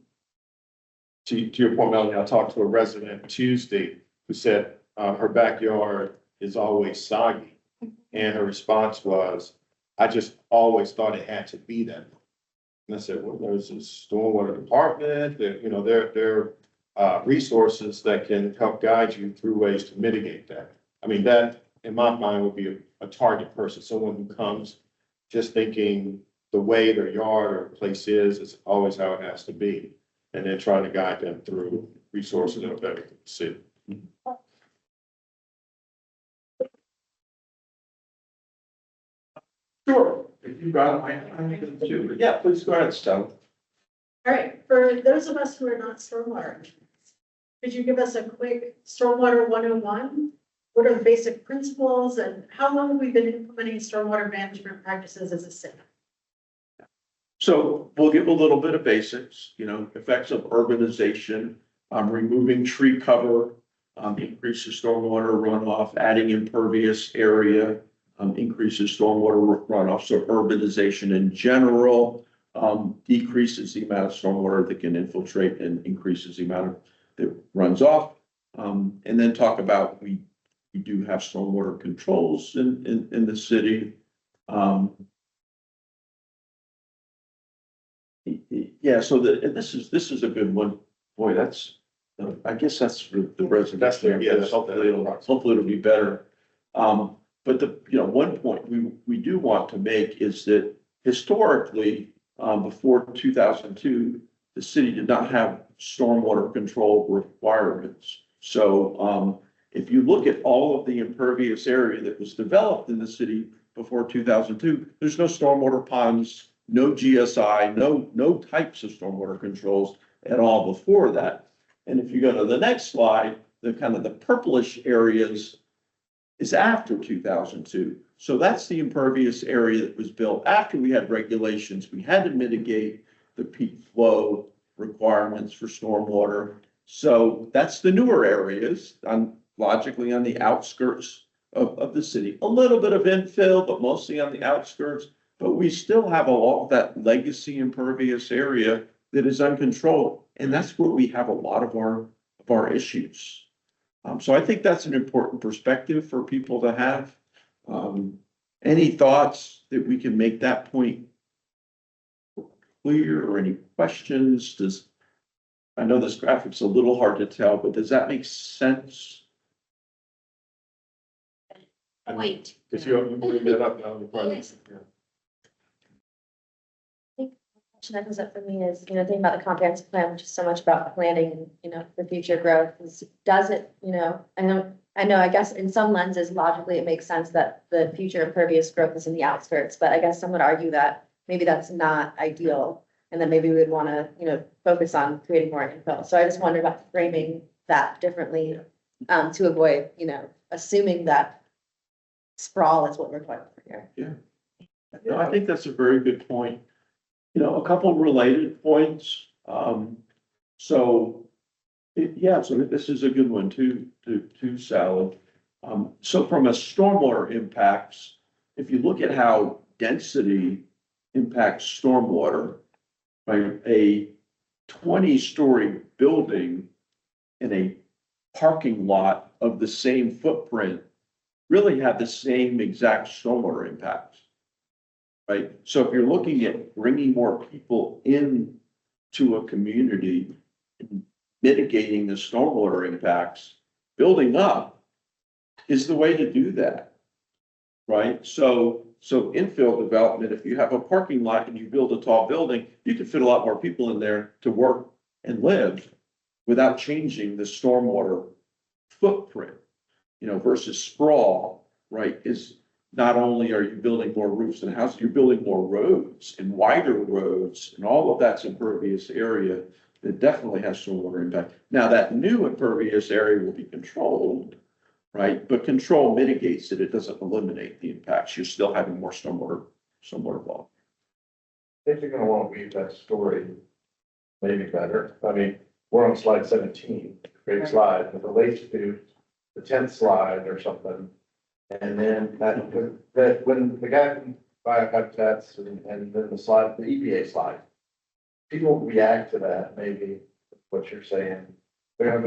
To your point, Melanie, I talked to a resident Tuesday who said her backyard is always soggy. And her response was, I just always thought it had to be that way. And I said, well, there's a stormwater department that, there are resources that can help guide you through ways to mitigate that. I mean, that, in my mind, would be a target person, someone who comes just thinking the way their yard or place is always how it has to be. And then trying to guide them through resources that are better for the city. Sure, if you've got it, I'm going to, but yeah, please go ahead, Stella. All right, for those of us who are not stormwater engineers, could you give us a quick stormwater 101? What are the basic principles and how long have we been implementing stormwater management practices as a city? So we'll give a little bit of basics, effects of urbanization, removing tree cover, increases stormwater runoff, adding impervious area, increases stormwater runoff. So urbanization in general, decreases the amount of stormwater that can infiltrate and increases the amount that runs off. And then talk about, we do have stormwater controls in the city. Yeah, so this is a good one. Boy, I guess that's for the residents. Hopefully it'll be better. But one point we do want to make is that historically, before 2002, the city did not have stormwater control requirements. So, if you look at all of the impervious area that was developed in the city before 2002, there's no stormwater ponds, no GSI, no types of stormwater controls at all before that. And if you go to the next slide, the kind of the purplish areas is after 2002. So that's the impervious area that was built after we had regulations. We had to mitigate the peak flow requirements for stormwater. So that's the newer areas, logically on the outskirts of the city. A little bit of infill, but mostly on the outskirts. But we still have a lot of that legacy impervious area that is uncontrolled. And that's where we have a lot of our issues. So I think that's an important perspective for people to have. Any thoughts that we can make that point clear, or any questions? I know this graphic's a little hard to tell, but does that make sense? Point. If you bring that up now, Question that comes up for me is, thinking about the comprehensive plan, which is so much about planning, for future growth, does it, I know, I guess in some lenses, logically, it makes sense that the future impervious growth is in the outskirts, but I guess some would argue that maybe that's not ideal. And then maybe we would want to, focus on creating more infill. So I just wonder about framing that differently, to avoid, assuming that sprawl is what we're talking about here. Yeah. No, I think that's a very good point. A couple of related points. So this is a good one too, Sally. So from a stormwater impacts, if you look at how density impacts stormwater, right, a 20-story building in a parking lot of the same footprint really have the same exact stormwater impacts. Right. So if you're looking at bringing more people in to a community, mitigating the stormwater impacts, building up is the way to do that. Right. So infill development, if you have a parking lot and you build a tall building, you can fit a lot more people in there to work and live without changing the stormwater footprint, versus sprawl, right, is not only are you building more roofs and houses, you're building more roads and wider roads, and all of that's impervious area that definitely has stormwater impact. Now, that new impervious area will be controlled, right? But control mitigates it. It doesn't eliminate the impacts. You're still having more stormwater volume. I think you're gonna want to weave that story maybe better. I mean, we're on slide 17, great slide, it relates to the 10th slide or something. And then that when the guy from biohabitats and then the slide, the EPA slide, people react to that, maybe what you're saying. They're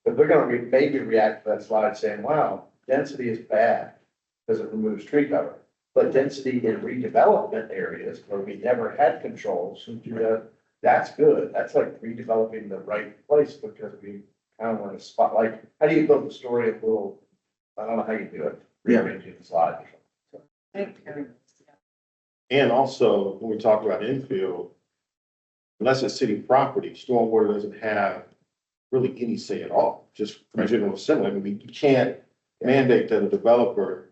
gonna maybe react to that slide saying, wow, density is bad because it removes tree cover. But density in redevelopment areas where we never had controls, that's good. That's like redeveloping the right place because we kind of want to spot, like, how do you build the story of little, I don't know how you do it. Rearranging the slide. And also, when we talk about infield, unless it's city property, stormwater doesn't have really any say at all, just from General Assembly. I mean, you can't mandate that a developer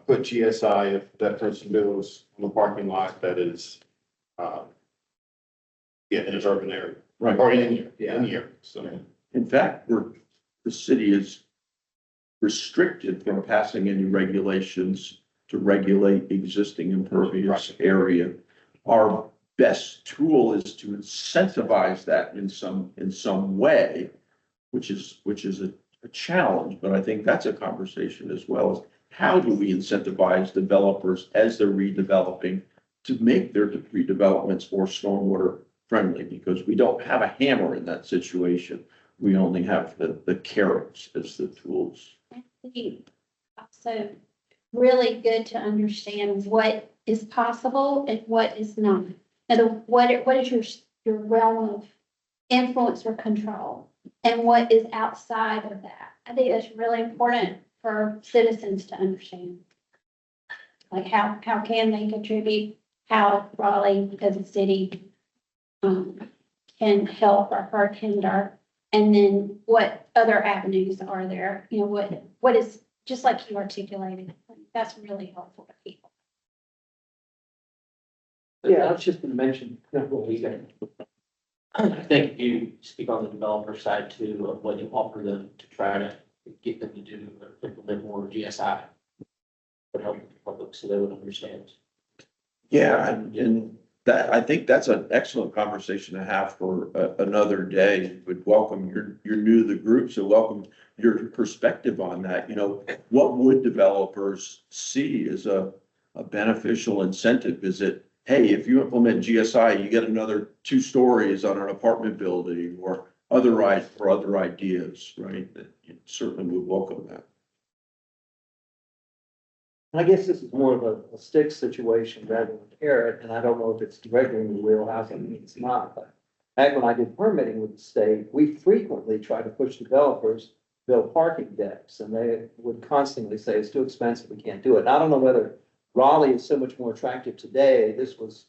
put GSI if that person builds on a parking lot that is, in an urban area. Right. Or in here, so. In fact, the city is restricted from passing any regulations to regulate existing impervious area. Our best tool is to incentivize that in some way, which is a challenge, but I think that's a conversation as well as how do we incentivize developers as they're redeveloping to make their redevelopments more stormwater friendly, because we don't have a hammer in that situation. We only have the carrots as the tools. I think also really good to understand what is possible and what is not. And what is your realm of influence or control, and what is outside of that. I think that's really important for citizens to understand. Like how can they contribute, how Raleigh as a city can help or hinder, and then what other avenues are there? You know, what is, just like you articulated, that's really helpful to people. Yeah, I was just gonna mention, I think you speak on the developer side too, of what you offer them to try to get them to do or implement more GSI. Would help the public so they would understand. Yeah, and that, I think that's an excellent conversation to have for another day. Would welcome, you're new to the group, so welcome your perspective on that. You know, what would developers see as a beneficial incentive? Is it, hey, if you implement GSI, you get another 2 stories on an apartment building, or other ideas, right? That certainly would welcome that. I guess this is more of a stick situation rather than a carrot, and I don't know if it's directly in the wheelhouse, I mean, it's not, but back when I did permitting with the state, we frequently try to push developers to build parking decks, and they would constantly say, it's too expensive, we can't do it. And I don't know whether Raleigh is so much more attractive today, this was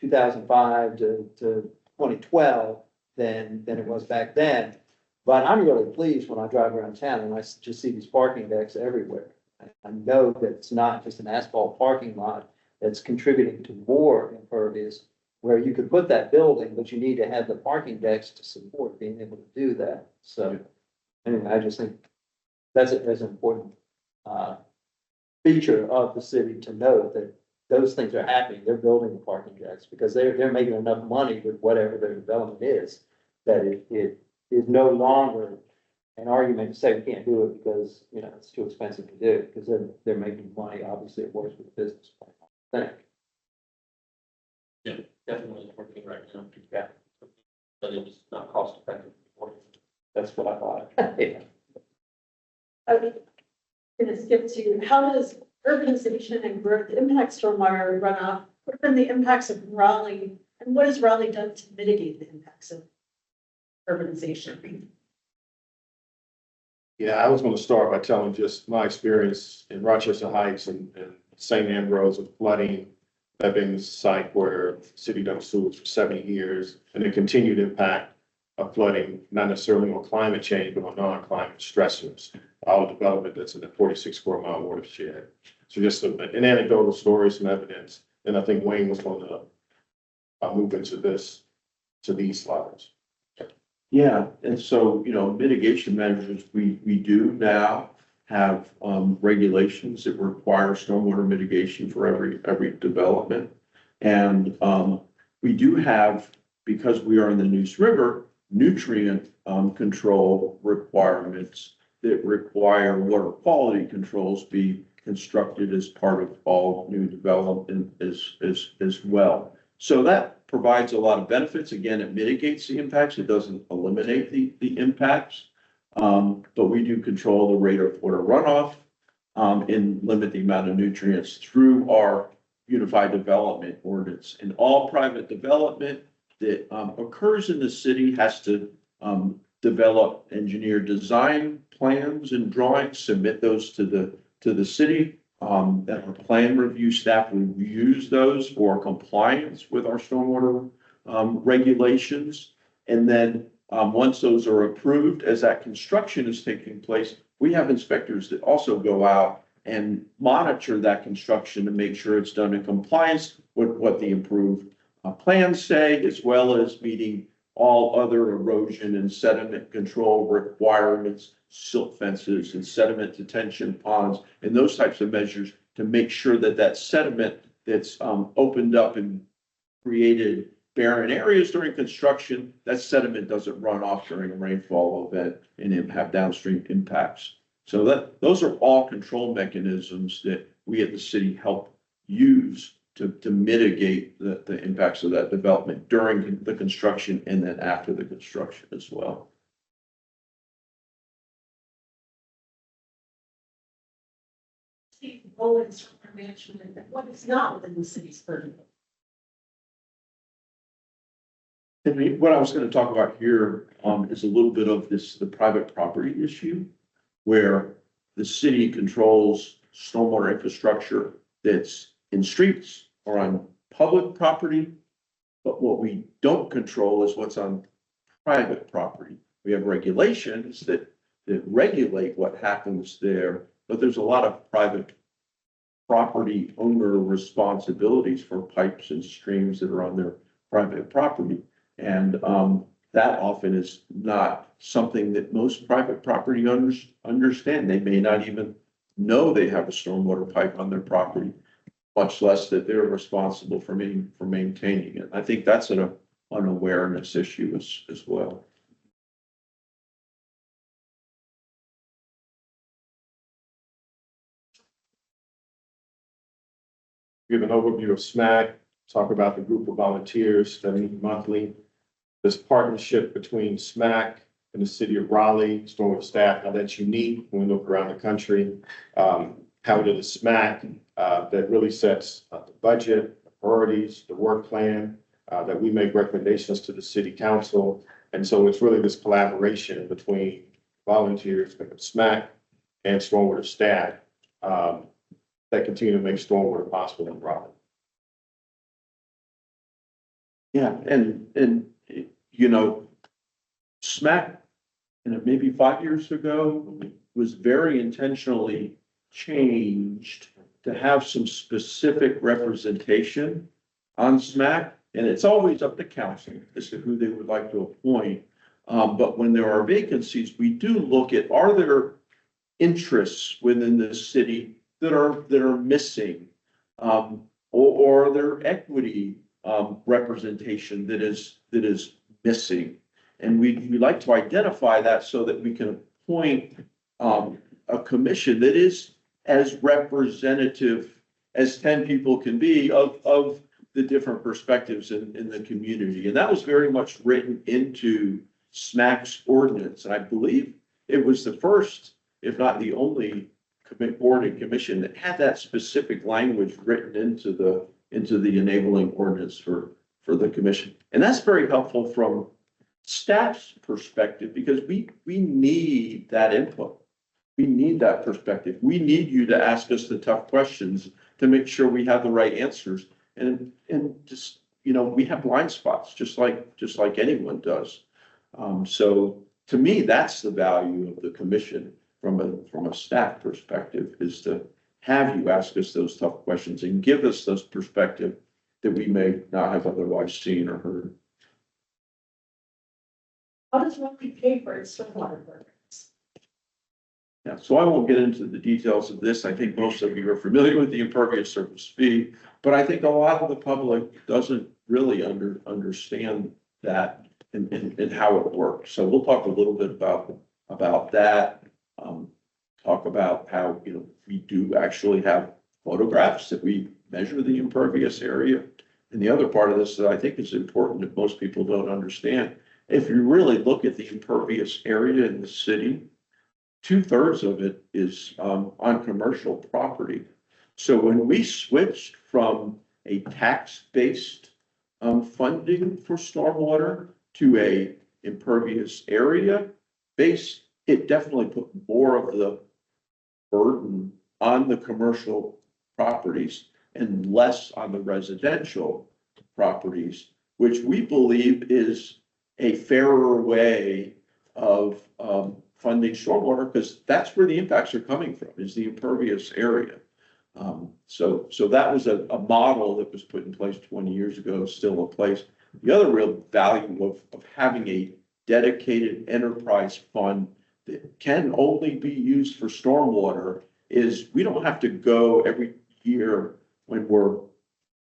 2005 to 2012, than it was back then. But I'm really pleased when I drive around town and I just see these parking decks everywhere. I know that it's not just an asphalt parking lot that's contributing to more impervious, where you could put that building, but you need to have the parking decks to support being able to do that. So anyway, I just think that's an important feature of the city to know that those things are happening. They're building the parking decks because they're making enough money with whatever their development is, that it is no longer an argument to say we can't do it because, you know, it's too expensive to do, because they're making money. Obviously, it works with the business plan, I think. Yeah, definitely working right now. Yeah. But it's not cost effective. That's what I thought. Yeah. I'm gonna skip to, how does urbanization and growth impact stormwater runoff? What have been the impacts of Raleigh, and what has Raleigh done to mitigate the impacts of urbanization? Yeah, I was gonna start by telling just my experience in Rochester Heights and St. Ambrose with flooding. That being the site where the city dumped sewage for 70 years, and the continued impact of flooding, not necessarily on climate change, but on non-climate stressors. All the development that's in the 46 square mile watershed. So just an anecdotal story, some evidence, and I think Wayne was going to move into these slides. Yeah, and so, you know, mitigation measures, we do now have regulations that require stormwater mitigation for every development. And we do have, because we are in the Neuse River, nutrient control requirements that require water quality controls be constructed as part of all new development as well. So that provides a lot of benefits. Again, it mitigates the impacts. It doesn't eliminate the impacts. But we do control the rate of water runoff and limit the amount of nutrients through our unified development ordinance. And all private development that occurs in the city has to develop engineer design plans and drawings, submit those to the city. that our plan review staff reviews those for compliance with our stormwater, regulations. And then, once those are approved, as that construction is taking place, we have inspectors that also go out and monitor that construction to make sure it's done in compliance with what the improved plans say, as well as meeting all other erosion and sediment control requirements, silt fences and sediment detention ponds, and those types of measures to make sure that that sediment that's opened up and created barren areas during construction, that sediment doesn't run off during a rainfall event and have downstream impacts. So those are all control mechanisms that we at the city help use to mitigate the impacts of that development during the construction and then after the construction as well. Role in stormwater management, and what is not within the city's purview. And what I was going to talk about here is a little bit of the private property issue, where the city controls stormwater infrastructure that's in streets or on public property. But what we don't control is what's on private property. We have regulations that regulate what happens there, but there's a lot of private property owner responsibilities for pipes and streams that are on their private property. And that often is not something that most private property owners understand. They may not even know they have a stormwater pipe on their property, much less that they're responsible for maintaining it. I think that's an awareness issue as well. Give an overview of SMAC, talk about the group of volunteers that meet monthly. This partnership between SMAC and the city of Raleigh, stormwater staff, how that's unique when we look around the country. How it is SMAC that really sets the budget, the priorities, the work plan, that we make recommendations to the city council. And so it's really this collaboration between volunteers, SMAC and stormwater staff that continue to make stormwater possible in Raleigh. Yeah, and you know, SMAC, maybe 5 years ago, was very intentionally changed to have some specific representation on SMAC. And it's always up to council as to who they would like to appoint. But when there are vacancies, we do look at, are there interests within the city that are missing? Or are there equity representation that is missing? And we like to identify that so that we can appoint a commission that is as representative as 10 people can be of the different perspectives in the community. And that was very much written into SMAC's ordinance. And I believe it was the first, if not the only, board and commission that had that specific language written into the enabling ordinance for the commission. And that's very helpful from staff's perspective, because we need that input. We need that perspective. We need you to ask us the tough questions to make sure we have the right answers. And just, you know, we have blind spots, just like anyone does. So to me, that's the value of the commission from a staff perspective, is to have you ask us those tough questions and give us those perspective that we may not have otherwise seen or heard. How does Raleigh pay for its stormwater programs? Yeah, so I won't get into the details of this. I think most of you are familiar with the impervious surface fee, but I think a lot of the public doesn't really understand that and how it works. So we'll talk a little bit about that. Talk about how, you know, we do actually have photographs that we measure the impervious area. And the other part of this that I think is important that most people don't understand, if you really look at the impervious area in the city, 2/3 of it is on commercial property. So when we switched from a tax-based funding for stormwater to a impervious area base, it definitely put more of the burden on the commercial properties and less on the residential properties, which we believe is a fairer way of funding stormwater, because that's where the impacts are coming from, is the impervious area. So that was a model that was put in place 20 years ago, still in place. The other real value of having a dedicated enterprise fund that can only be used for stormwater is we don't have to go every year when we're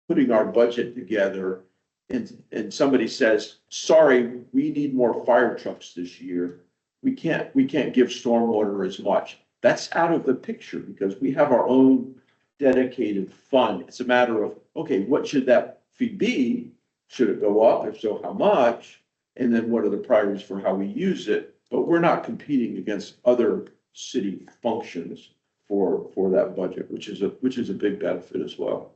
putting our budget together and somebody says, sorry, we need more fire trucks this year. We can't give stormwater as much. That's out of the picture because we have our own dedicated fund. It's a matter of, okay, what should that fee be? Should it go up? If so, how much? And then what are the priorities for how we use it? But we're not competing against other city functions for that budget, which is a big benefit as well.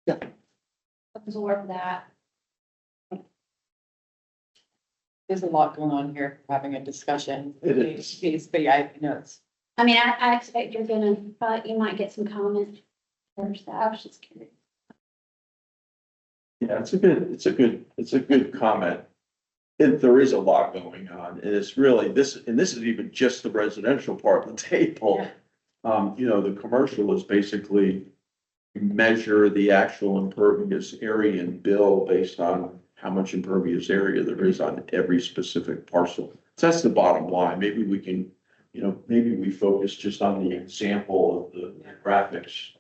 Yeah. Absorb that. There's a lot going on here, having a discussion. It is. But yeah, I know it's. I mean, I expect you're gonna, but you might get some comments first. I was just curious. Yeah, it's a good comment. And there is a lot going on, and it's really this is even just the residential part of the table. The commercial is basically measure the actual impervious area and bill based on how much impervious area there is on every specific parcel. So that's the bottom line. Maybe we can, maybe we focus just on the example of the graphics.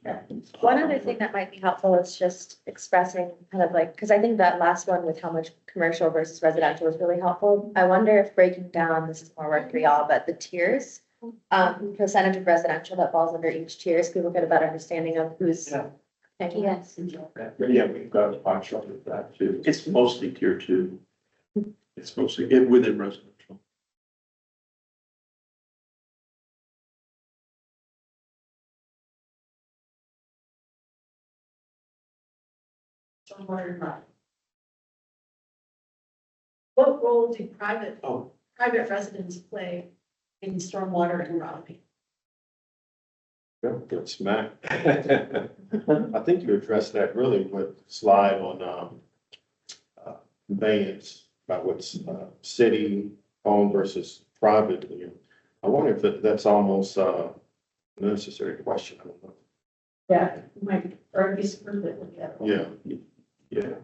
One other thing that might be helpful is just expressing kind of like, because I think that last one with how much commercial versus residential is really helpful. I wonder if breaking down, this is more work for y'all, but the tiers, percentage of residential that falls under each tier, so people get a better understanding of who's. Yeah. Yes. Yeah, we've got a pie chart of that too. It's mostly tier 2. It's mostly within residential. Stormwater and Raleigh. What role do private residents play in stormwater in Raleigh? Good smack. I think you addressed that really with slide on, conveyance, about what's, city owned versus private. I wonder if that's almost, a necessary question. I don't know. Yeah, might, or at least. Yeah. Yeah.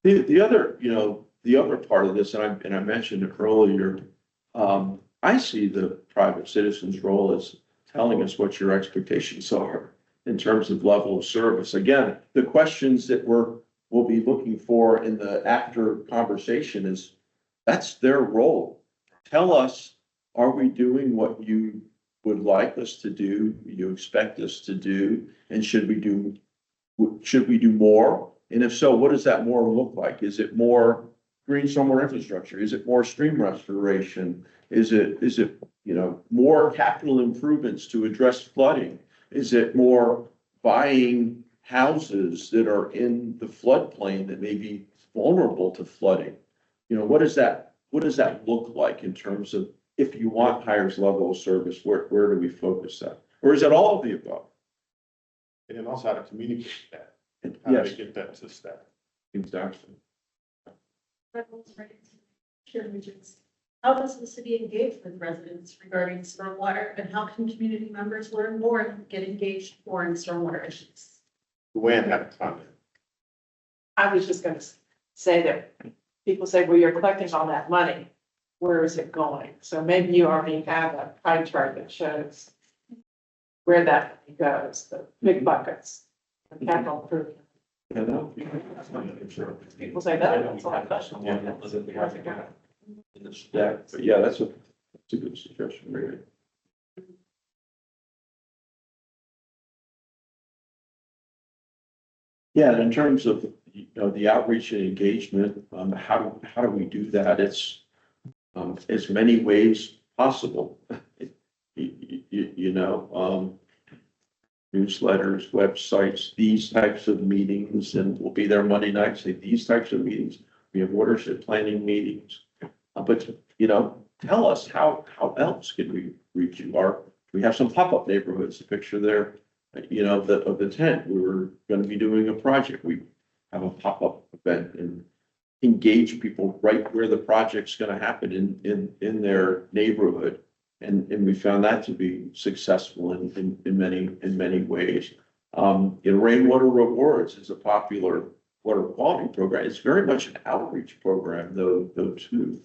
The other part of this, and I mentioned it earlier, I see the private citizen's role as telling us what your expectations are in terms of level of service. Again, the questions that we'll be looking for in the after conversation is, that's their role. Tell us, are we doing what you would like us to do, you expect us to do, and should we do more? And if so, what does that more look like? Is it more green stormwater infrastructure? Is it more stream restoration? Is it more capital improvements to address flooding? Is it more buying houses that are in the floodplain that may be vulnerable to flooding? What does that look like in terms of, if you want higher level of service, where do we focus that? Or is it all of the above? And then also how to communicate that. And How do yes, they get that to staff? exactly. How does the city engage with residents regarding stormwater, and how can community members learn more and get engaged more in stormwater issues? Luann had a comment. I was just gonna say that people say, well, you're collecting all that money. Where is it going? So maybe you already have a pie chart that shows where that money goes, the big buckets, the capital improvement. Yeah, no. People say that, that's a lot of question. Yeah, Where's it going? in this deck, but yeah, that's a good suggestion, really. Yeah, and in terms of, the outreach and engagement, how do we do that? It's, as many ways possible. Newsletters, websites, these types of meetings, and we'll be there Monday night, say these types of meetings. We have watershed planning meetings. But tell us how else can we reach you. We have some pop-up neighborhoods, the picture there, of the tent. We were gonna be doing a project. We have a pop-up event and engage people right where the project's gonna happen in their neighborhood. And we found that to be successful in many ways. Rainwater Rewards is a popular water quality program. It's very much an outreach program though too.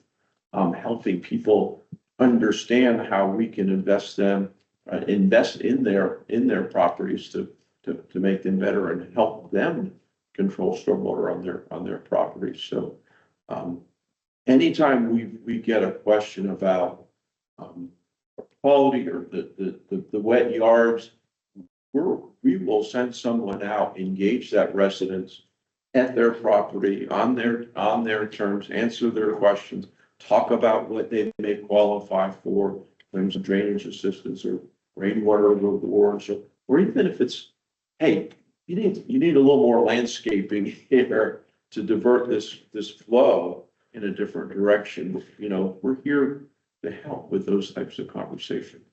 Helping people understand how we can invest in their properties to make them better and help them control stormwater on their properties. So, anytime we get a question about, quality or the wet yards, we will send someone out, engage that residents at their property, on their terms, answer their questions, talk about what they may qualify for, claims of drainage assistance or rainwater rewards, or even if it's, hey, you need a little more landscaping here to divert this flow in a different direction. We're here to help with those types of conversations.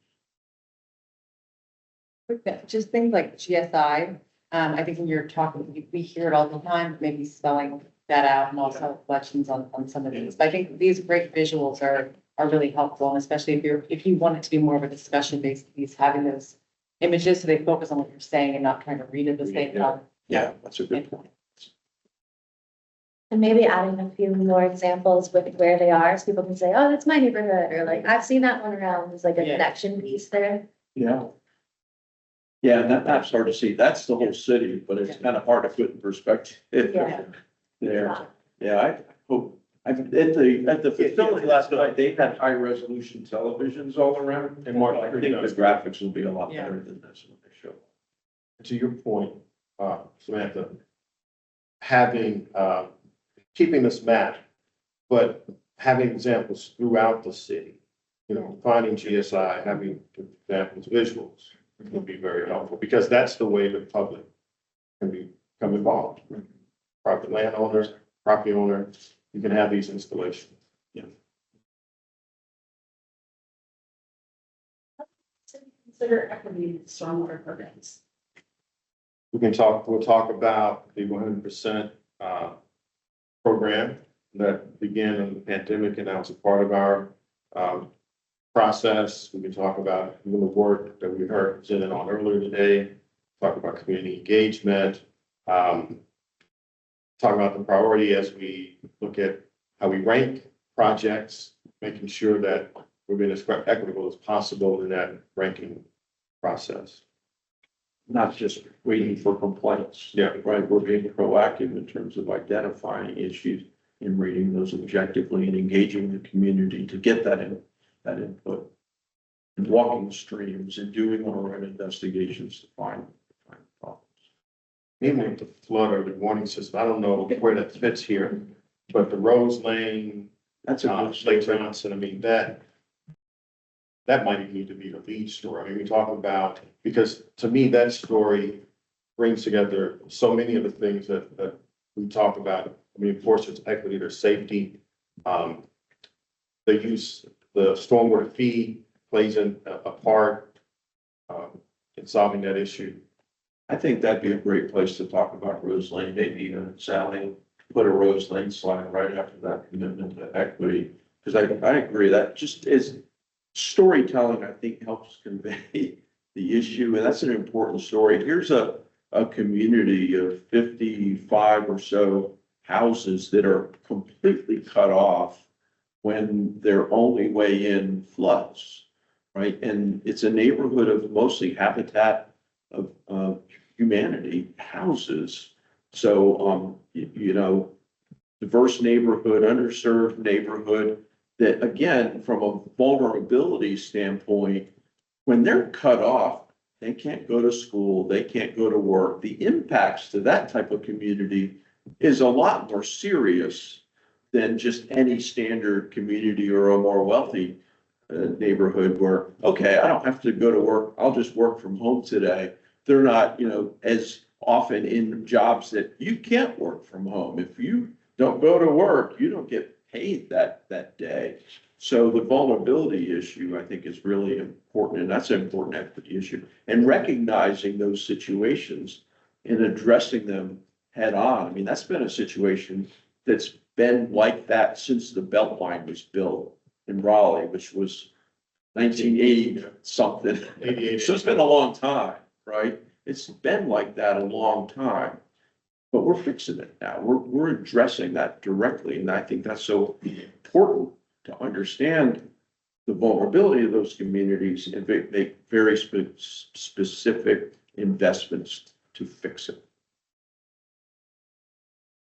Just things like GSI, I think when you're talking, we hear it all the time, maybe spelling that out and also questions on some of these. But I think these great visuals are really helpful, and especially if you want it to be more of a discussion based piece, having those images so they focus on what you're saying and not trying to read at the same time. Yeah, that's a good point. And maybe adding a few more examples with where they are, so people can say, oh, that's my neighborhood, or like, I've seen that one around, there's like a connection piece there. Yeah. Yeah, and that map's hard to see. That's the whole city, but it's kind of hard to put in perspective. Yeah. There. Yeah, I hope, at the facility last night, they had high resolution televisions all around. And Mark, I think the graphics will be a lot better than this when they show. To your point, Samantha, having, keeping this map, but having examples throughout the city, finding GSI, having examples, visuals would be very helpful, because that's the way the public can become involved. Private landowners, property owners, you can have these installations. Yeah. Consider equity in stormwater programs. We'll talk about the 100% program that began in the pandemic, and now it's a part of our process. We can talk about the work that we heard presented on earlier today, talk about community engagement, talk about the priority as we look at how we rank projects, making sure that we're being as equitable as possible in that ranking process. Not just waiting for complaints. Yeah. Right, we're being proactive in terms of identifying issues and rating those objectively and engaging the community to get that input. And walking streams and doing our own investigations to find problems. Even with the flood or the warning system, I don't know where that fits here, but the Rose Lane, That's a good Lake story. Johnson, I mean, that might even need to be the lead story. I mean, we talk about, because to me, that story brings together so many of the things that we talk about. I mean, of course, there's equity, there's safety. The stormwater fee plays a part in solving that issue. I think that'd be a great place to talk about Rose Lane, maybe even Sally, put a Rose Lane slide right after that commitment to equity. Because I agree, that just is storytelling, I think, helps convey the issue, and that's an important story. Here's a community of 55 or so houses that are completely cut off when their only way in floods, right? And it's a neighborhood of mostly habitat of humanity houses. So, diverse neighborhood, underserved neighborhood, that again, from a vulnerability standpoint, when they're cut off, they can't go to school, they can't go to work. The impacts to that type of community is a lot more serious than just any standard community or a more wealthy neighborhood where, okay, I don't have to go to work, I'll just work from home today. They're not, as often in jobs that you can't work from home. If you don't go to work, you don't get paid that day. So the vulnerability issue, I think, is really important, and that's an important equity issue. And recognizing those situations and addressing them head on. I mean, that's been a situation that's been like that since the Beltline was built in Raleigh, which was 1980 something. 88. So it's been a long time, right? It's been like that a long time. But we're fixing it now. We're addressing that directly. And I think that's so important to understand the vulnerability of those communities and make very specific investments to fix it.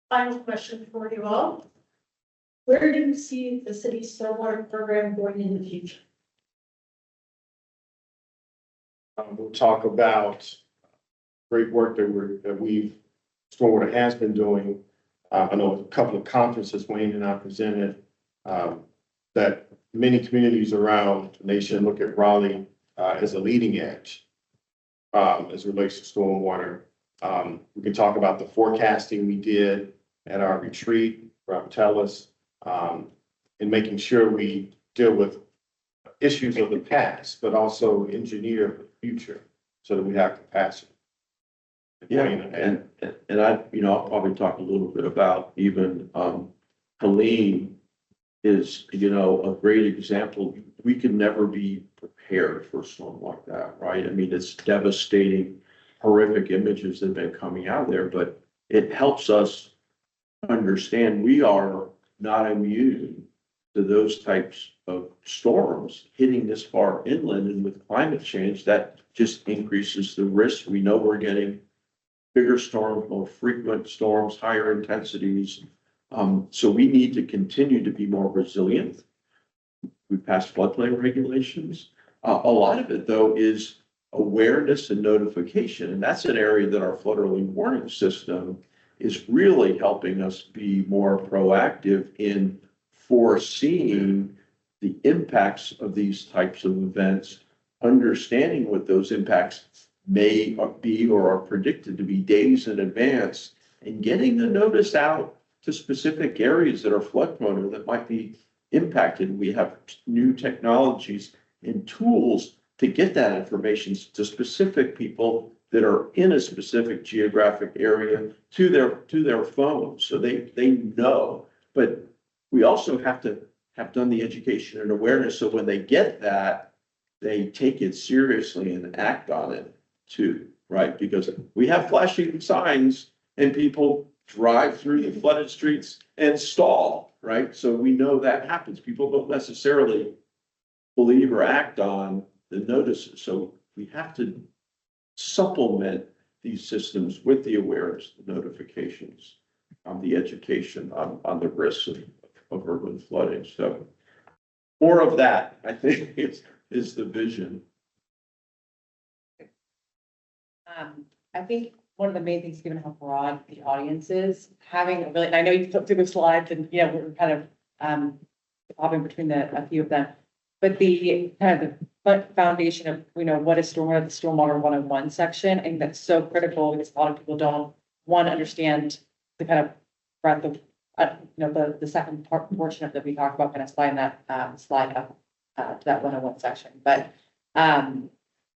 Final question for you all. Where do you see the city's stormwater program going in the future? We'll talk about great work Stormwater has been doing. I know a couple of conferences Wayne and I presented, that many communities around the nation look at Raleigh as a leading edge as it relates to stormwater. We can talk about the forecasting we did at our retreat, Rob Tellis, in making sure we deal with issues of the past, but also engineer the future so that we have capacity. Yeah, and I'll probably talk a little bit about even, Helene is, a great example. We can never be prepared for a storm like that, right? I mean, it's devastating, horrific images that have been coming out there, but it helps us understand we are not immune to those types of storms hitting this far inland, and with climate change, that just increases the risk. We know we're getting bigger storms, more frequent storms, higher intensities. So we need to continue to be more resilient. We passed floodplain regulations. A lot of it, though, is awareness and notification. And that's an area that our flood early warning system is really helping us be more proactive in foreseeing the impacts of these types of events, understanding what those impacts may be or are predicted to be days in advance, and getting the notice out to specific areas that are flood prone or that might be impacted. We have new technologies and tools to get that information to specific people that are in a specific geographic area to their phones, so they know. But we also have to have done the education and awareness, so when they get that, they take it seriously and act on it too, right? Because we have flashing signs and people drive through the flooded streets and stall, right? So we know that happens. People don't necessarily believe or act on the notices. So we have to supplement these systems with the awareness, the notifications, the education on the risks of urban flooding. So more of that, I think, is the vision. I think one of the main things, given how broad the audience is, having a really, and I know you flipped through the slides and, we're kind of hopping between a few of them. But the kind of the foundation of, what is stormwater, the Stormwater 101 section, and that's so critical because a lot of people don't, understand the kind of breadth of, the second portion of that we talked about, kind of sliding that slide up to that 101 section. But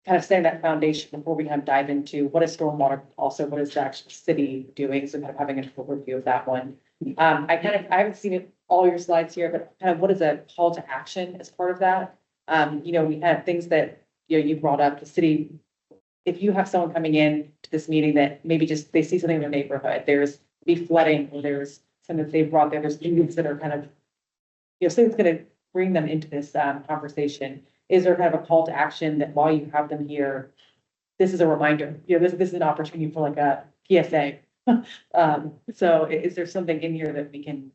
kind of setting that foundation before we kind of dive into what is stormwater, also what is the actual city doing, so kind of having an overview of that one. I haven't seen it all your slides here, but kind of what is a call to action as part of that? We have things that, you brought up, the city. If you have someone coming in to this meeting that maybe just, they see something in their neighborhood, there's be flooding, or there's something that they brought there, there's needs that are kind of, something's gonna bring them into this conversation. Is there kind of a call to action that while you have them here, this is a reminder, this is an opportunity for like a PSA. So is there something in here that we can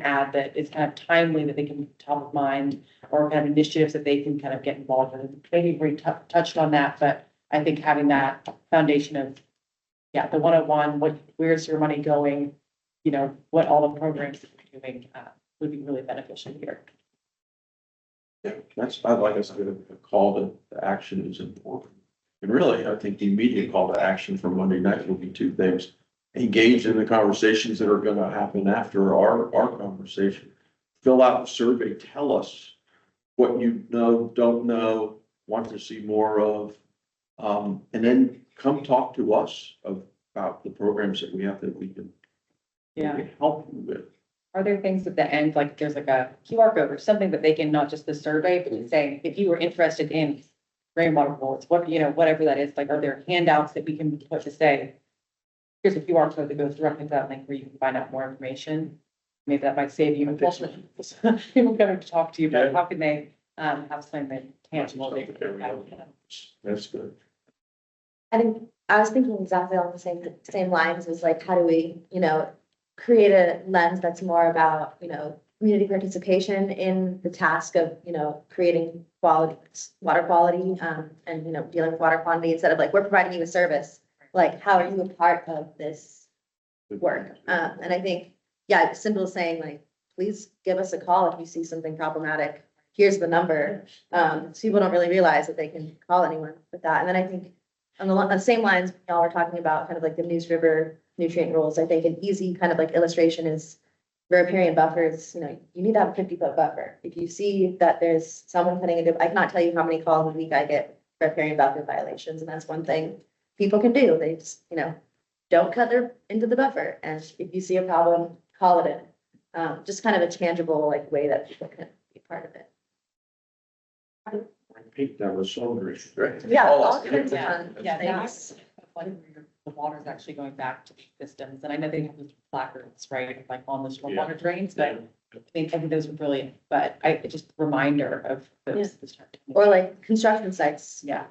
add that is kind of timely, that they can be top of mind, or kind of initiatives that they can kind of get involved in? Maybe we touched on that, but I think having that foundation of, the 101, where's your money going? What all the programs that you're doing would be really beneficial here. Yeah, I'd like us to call to action is important. And really, I think the immediate call to action for Monday night will be two things. Engage in the conversations that are going to happen after our conversation. Fill out the survey, tell us what you know, don't know, want to see more of. And then come talk to us about the programs that we have that we can help you with. Are there things at the end, like there's like a QR code or something that they can, not just the survey, but saying, if you were interested in rainwater rules, what, whatever that is, like, are there handouts that we can put to say, here's a QR code that goes directly to that link where you can find out more information? Maybe that might save you people coming to talk to you, but how can they, have something tangible? They can have? That's good. I think, I was thinking exactly on the same lines as like, how do we, create a lens that's more about, community participation in the task of, creating quality, water quality, and, dealing with water quantity instead of like, we're providing you a service. Like, how are you a part of this work? And I think, yeah, it's simple as saying like, please give us a call if you see something problematic. Here's the number. So people don't really realize that they can call anyone with that. And then I think on the same lines, y'all were talking about kind of like the News River nutrient rules. I think an easy kind of like illustration is riparian buffers. You need to have a 50-foot buffer. If you see that there's someone putting into, I cannot tell you how many calls a week I get for riparian buffer violations. And that's one thing people can do. They just, don't cut into the buffer. And if you see a problem, call it in. Just kind of a tangible like way that people can be part of it. Pete, that was so great. Yeah, Oh, all that's kinds good. of Yeah, fun that's things. like the water's actually going back to the systems, and I know they have those placards, right, like on the stormwater drains, but I think those are brilliant, but just reminder of those. Or like construction sites, Yeah,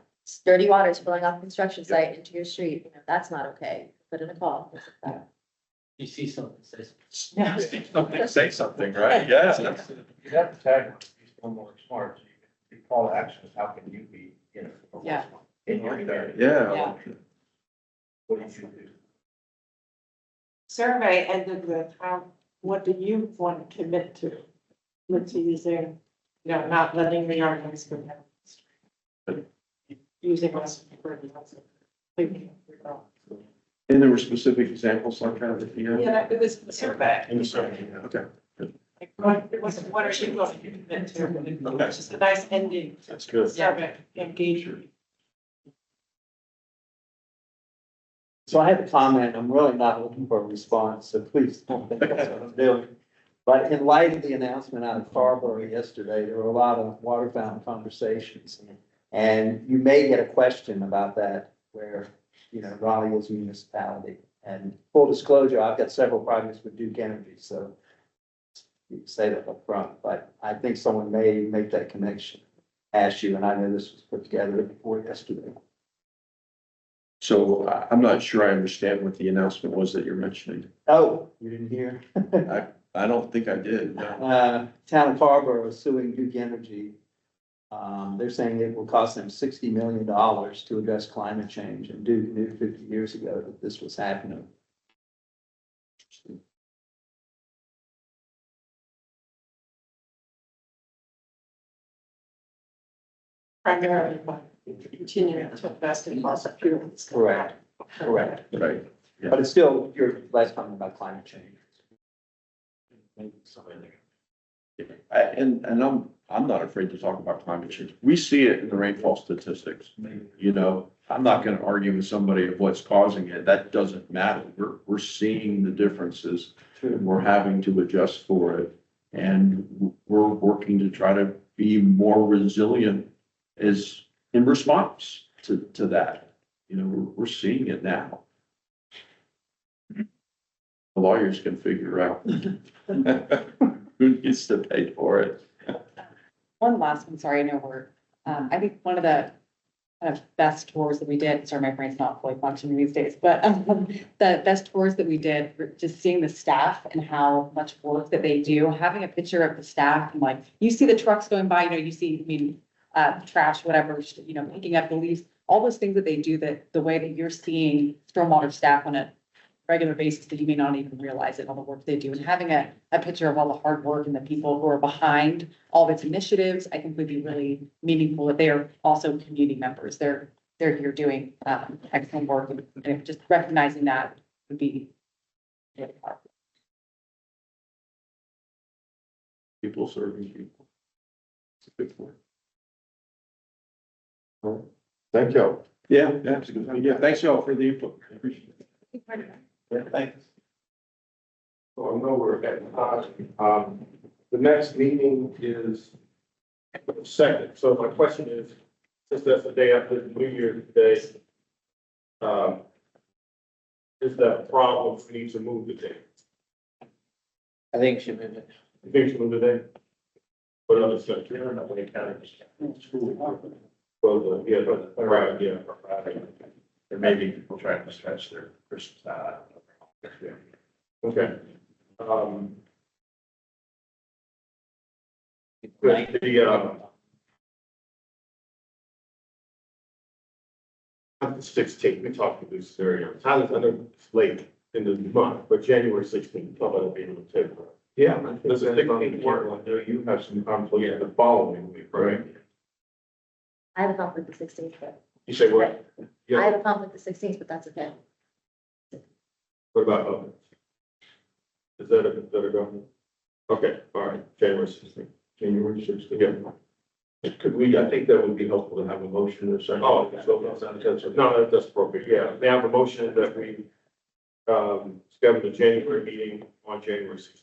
dirty water spilling off a construction site into your street, that's not okay. Put in a call. You see something, say yeah, Say something, right? Yeah. You have to tag one more smart, so you can call to action, how can you be, Yeah. in your area? Yeah. What do you do? Survey ended with, what do you want to commit to? Let's using, not letting the arguments go down. Using us for the. And there were specific examples like that at the end? Yeah, it was the survey. In the survey, okay. Like, what are you going to commit to? It's just a nice ending. That's good. Survey, engagement. So I have a comment, I'm really not looking for a response, so please don't think that's what I'm doing. But in light of the announcement out of Carrboro yesterday, there were a lot of water fountain conversations. And you may get a question about that, where, Raleigh is a municipality. And full disclosure, I've got several projects with Duke Energy, so you can say that up front. But I think someone may make that connection, ask you, and I know this was put together before yesterday. So I'm not sure I understand what the announcement was that you're mentioning. Oh, you didn't hear? I don't think I did. No. Town of Carrboro is suing Duke Energy. They're saying it will cost them $60 million to address climate change, and Duke knew 50 years ago that this was happening. Primarily by continuing to invest in fossil fuels. Correct. Correct. Right. But it's still, you're less talking about climate change. And I'm not afraid to talk about climate change. We see it in the rainfall statistics. I'm not gonna argue with somebody of what's causing it. That doesn't matter. We're seeing the differences. And we're having to adjust for it. And we're working to try to be more resilient as in response to that. We're seeing it now. The lawyers can figure out who needs to pay for it. one last one, sorry, I know we're, I think one of the kind of best tours that we did, sorry, my brain's not fully functioning these days, but the best tours that we did, were just seeing the staff and how much work that they do, having a picture of the staff and like, you see the trucks going by, you see, trash, whatever, picking up the leaves, all those things that they do, that the way that you're seeing stormwater staff on a regular basis that you may not even realize it, all the work they do, and having a picture of all the hard work and the people who are behind all of its initiatives, I think would be really meaningful, that they are also community members. They're here doing excellent work, and just recognizing that would be really powerful. People serving people. Thank you. Yeah, yeah, thanks y'all for the input. Appreciate it. Yeah, thanks. So I know we're at time. The next meeting is the second. So my question is, since that's the day after the New Year's Day, is that a problem if we need to move the day? I think she moved it. You think we should move the day? What other stuff? Well, yeah, but, right, yeah. There may be people trying to stretch their Christmas out. Okay. The 16th, we talked to this area. I know it's late in the month, but January 16th, talk about it being on the table. Yeah. This is 16th work. I know you have some conflict the following week, right? I have a conflict with the 16th, but You say what? I Yeah, have a conflict with the 16th, but that's okay. what about others? Is that a go? Okay, all right, January 16th. January 16th. Yeah. Could we, I think that would be helpful to have a motion or something. Oh, no, that's appropriate, yeah. They have a motion that we, schedule the January meeting on January 16th.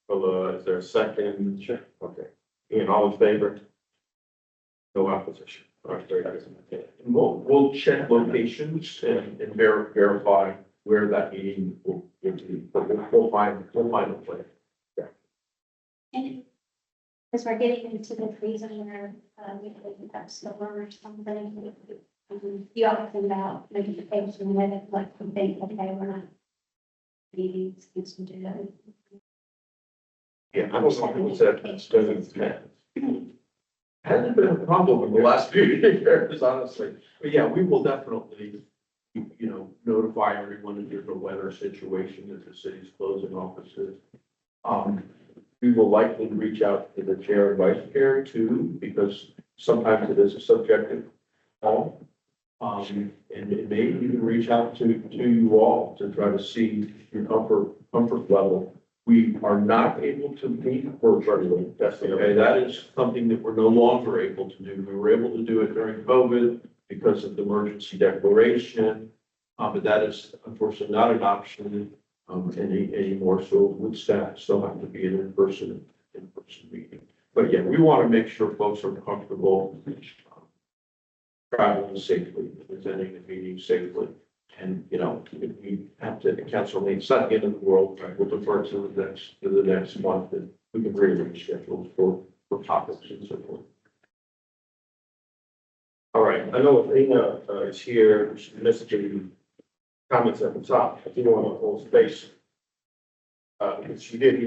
So, is there a second? Sure. Okay. Ian, all in favor? No opposition. All right, very good. Okay. And we'll check locations and verify where that meeting will be, but we'll find a place. And because we're getting into the freezing where, we could have storm or something. You all think about notification, and then like, we think, okay, we're not meetings, things to do that. Yeah, I don't know who said that doesn't matter. Hasn't been a problem in the last few years, honestly. But yeah, we will definitely, notify everyone if there's a weather situation, if the city's closing offices. We will likely reach out to the chair and vice chair too, because sometimes it is a subjective call. And it may even reach out to you all to try to see your comfort level. We are not able to meet virtually. Okay, that is something that we're no longer able to do. We were able to do it during COVID because of the emergency declaration. But that is unfortunately not an option anymore. So with staff still have to be an in-person meeting. But yeah, we want to make sure folks are comfortable traveling safely, presenting the meeting safely. And, if we have to cancel meetings, it's not the end of the world, right? We'll defer to the next month and we can rearrange schedules for topics and so forth. All right, I know Athena is here, she missed the comments at the top, if you want to hold space. Because she did,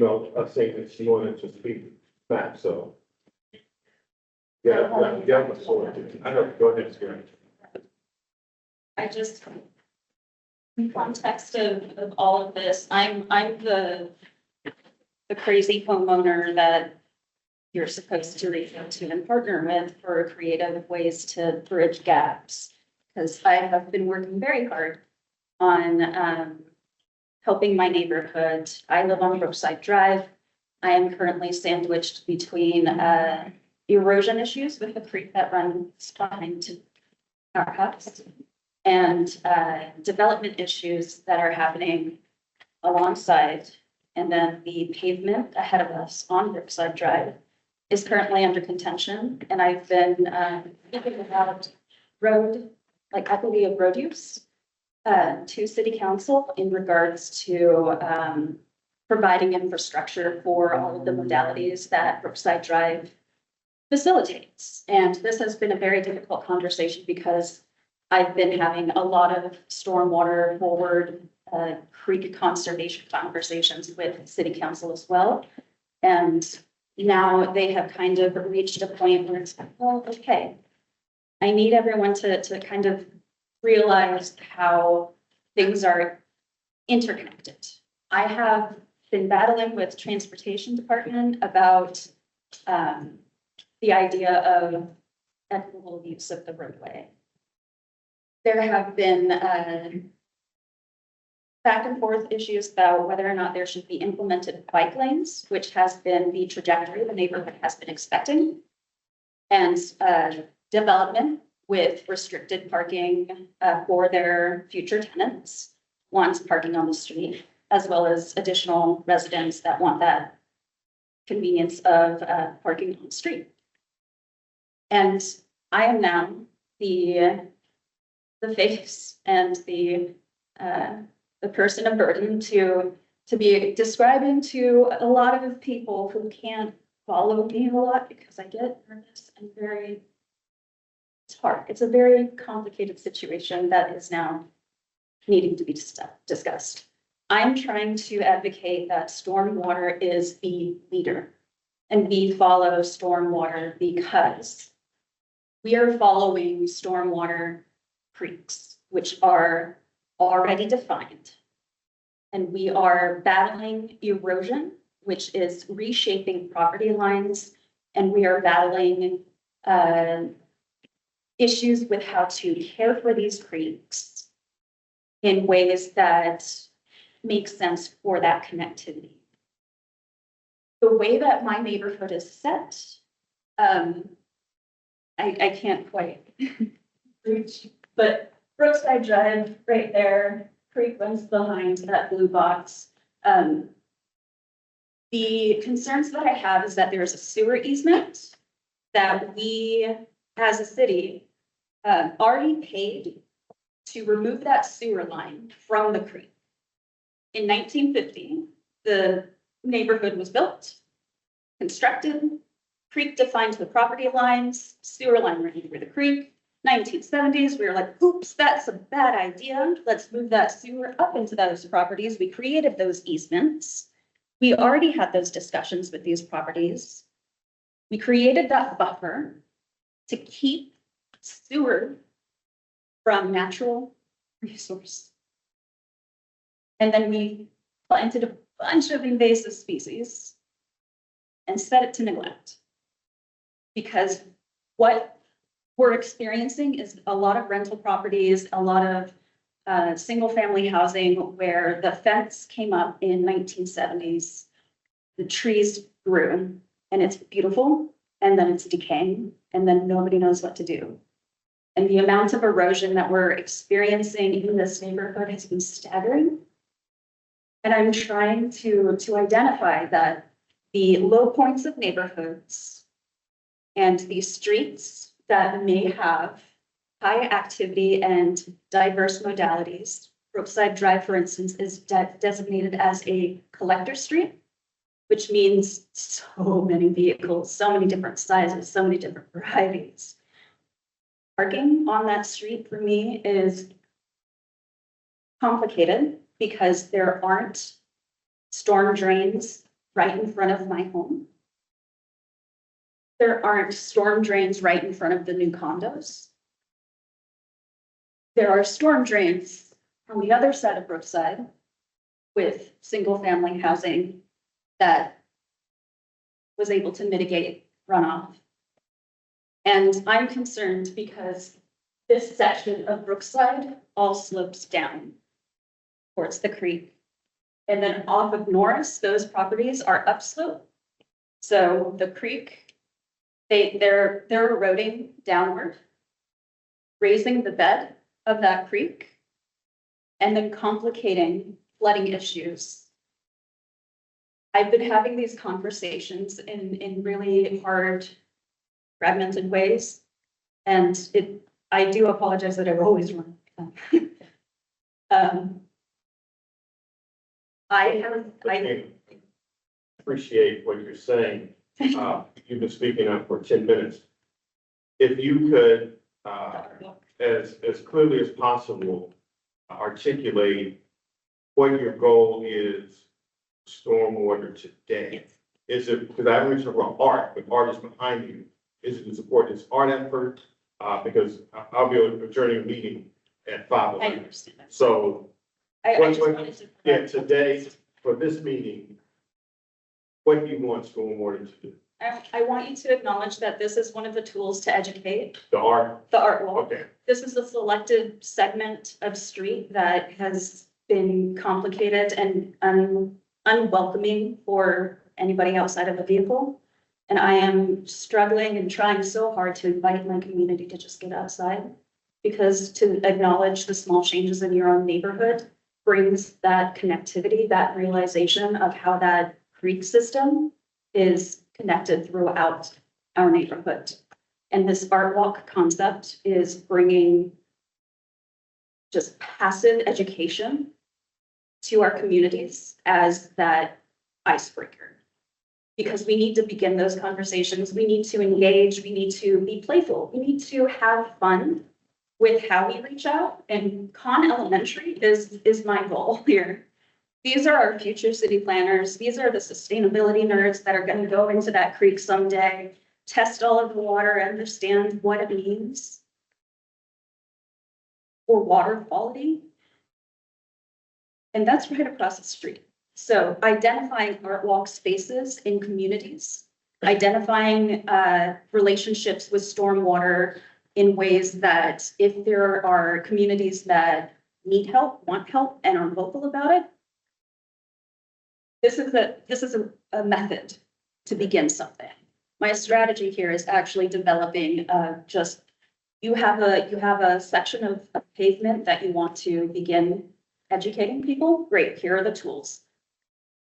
say that she wanted to speak back, so. Yeah, I know, go ahead, Scary. I just, in context of all of this, I'm the crazy homeowner that you're supposed to reach out to and partner with for creative ways to bridge gaps. Because I have been working very hard on helping my neighborhood. I live on Brookside Drive. I am currently sandwiched between erosion issues with the creek that runs behind our house and development issues that are happening alongside. And then the pavement ahead of us on Brookside Drive is currently under contention. And I've been thinking about equity of road use to city council in regards to providing infrastructure for all of the modalities that Brookside Drive facilitates. And this has been a very difficult conversation because I've been having a lot of stormwater forward creek conservation conversations with city council as well. And now they have kind of reached a point where it's like, well, okay, I need everyone to kind of realize how things are interconnected. I have been battling with transportation department about the idea of equitable use of the roadway. There have been back and forth issues about whether or not there should be implemented bike lanes, which has been the trajectory the neighborhood has been expecting. And development with restricted parking for their future tenants, wants parking on the street, as well as additional residents that want that convenience of parking on the street. And I am now the face and the person of burden to be describing to a lot of people who can't follow me a lot because I get nervous and it's hard. It's a very complicated situation that is now needing to be discussed. I'm trying to advocate that stormwater is the leader, and we follow stormwater because we are following stormwater creeks, which are already defined. And we are battling erosion, which is reshaping property lines, and we are battling issues with how to care for these creeks in ways that make sense for that connectivity. The way that my neighborhood is set, I can't quite reach, but Brookside Drive right there, creek runs behind that blue box. The concerns that I have is that there's a sewer easement that we, as a city, already paid to remove that sewer line from the creek. In 1950, the neighborhood was built, constructed, creek defined the property lines, sewer line ran through the creek. 1970s, we were like, oops, that's a bad idea. Let's move that sewer up into those properties. We created those easements. We already had those discussions with these properties. We created that buffer to keep sewer from natural resource. And then we planted a bunch of invasive species and set it to neglect. Because what we're experiencing is a lot of rental properties, a lot of single family housing where the fence came up in 1970s, the trees grew and it's beautiful and then it's decaying and then nobody knows what to do. And the amount of erosion that we're experiencing in this neighborhood has been staggering. And I'm trying to identify that the low points of neighborhoods and these streets that may have high activity and diverse modalities. Brookside Drive, for instance, is designated as a collector street, which means so many vehicles, so many different sizes, so many different varieties. Parking on that street for me is complicated because there aren't storm drains right in front of my home. There aren't storm drains right in front of the new condos. There are storm drains on the other side of Brookside with single family housing that was able to mitigate runoff. And I'm concerned because this section of Brookside all slopes down towards the creek. And then off of Norris, those properties are upslope. So the creek, they're eroding downward, raising the bed of that creek, and then complicating flooding issues. I've been having these conversations in really hard, fragmented ways, and I do apologize that I've always run. I appreciate what you're saying. You've been speaking up for 10 minutes. If you could, as clearly as possible, articulate what your goal is, stormwater today. Is it, because I mentioned about art, but art is behind you. Is it to support this art effort? Because I'll be adjourning a meeting at 5:00. I understand that. So, I just wanted to. yeah, today, for this meeting, what do you want stormwater to do? I want you to acknowledge that this is one of the tools to educate The art? the art wall. Okay. This is a selected segment of street that has been complicated and unwelcoming for anybody outside of the vehicle. And I am struggling and trying so hard to invite my community to just get outside. Because to acknowledge the small changes in your own neighborhood brings that connectivity, that realization of how that creek system is connected throughout our neighborhood. And this art walk concept is bringing just passive education to our communities as that icebreaker. Because we need to begin those conversations, we need to engage, we need to be playful, we need to have fun with how we reach out. And Con Elementary is my goal here. These are our future city planners. These are the sustainability nerds that are going to go into that creek someday, test all of the water, understand what it means for water quality. And that's right across the street. So identifying art walk spaces in communities, identifying relationships with stormwater in ways that if there are communities that need help, want help, and are vocal about it, this is a method to begin something. My strategy here is actually developing you have a section of pavement that you want to begin educating people. Great, here are the tools.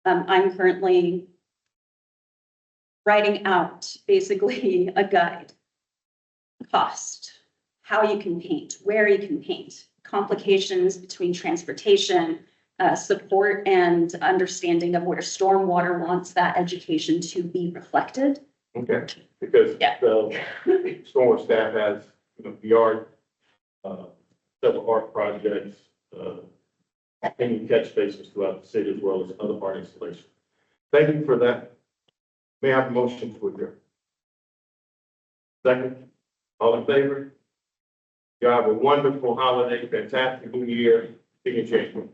I'm currently writing out basically a guide. Cost, how you can paint, where you can paint, complications between transportation, support and understanding of where stormwater wants that education to be reflected. Okay, because Yeah. the stormwater staff has, the art, several art projects, hanging catch basins throughout the city as well as other art installations. Thank you for that. May I have a motion to adjourn? Second, all in favor? You have a wonderful holiday, fantastic new year. See you in January.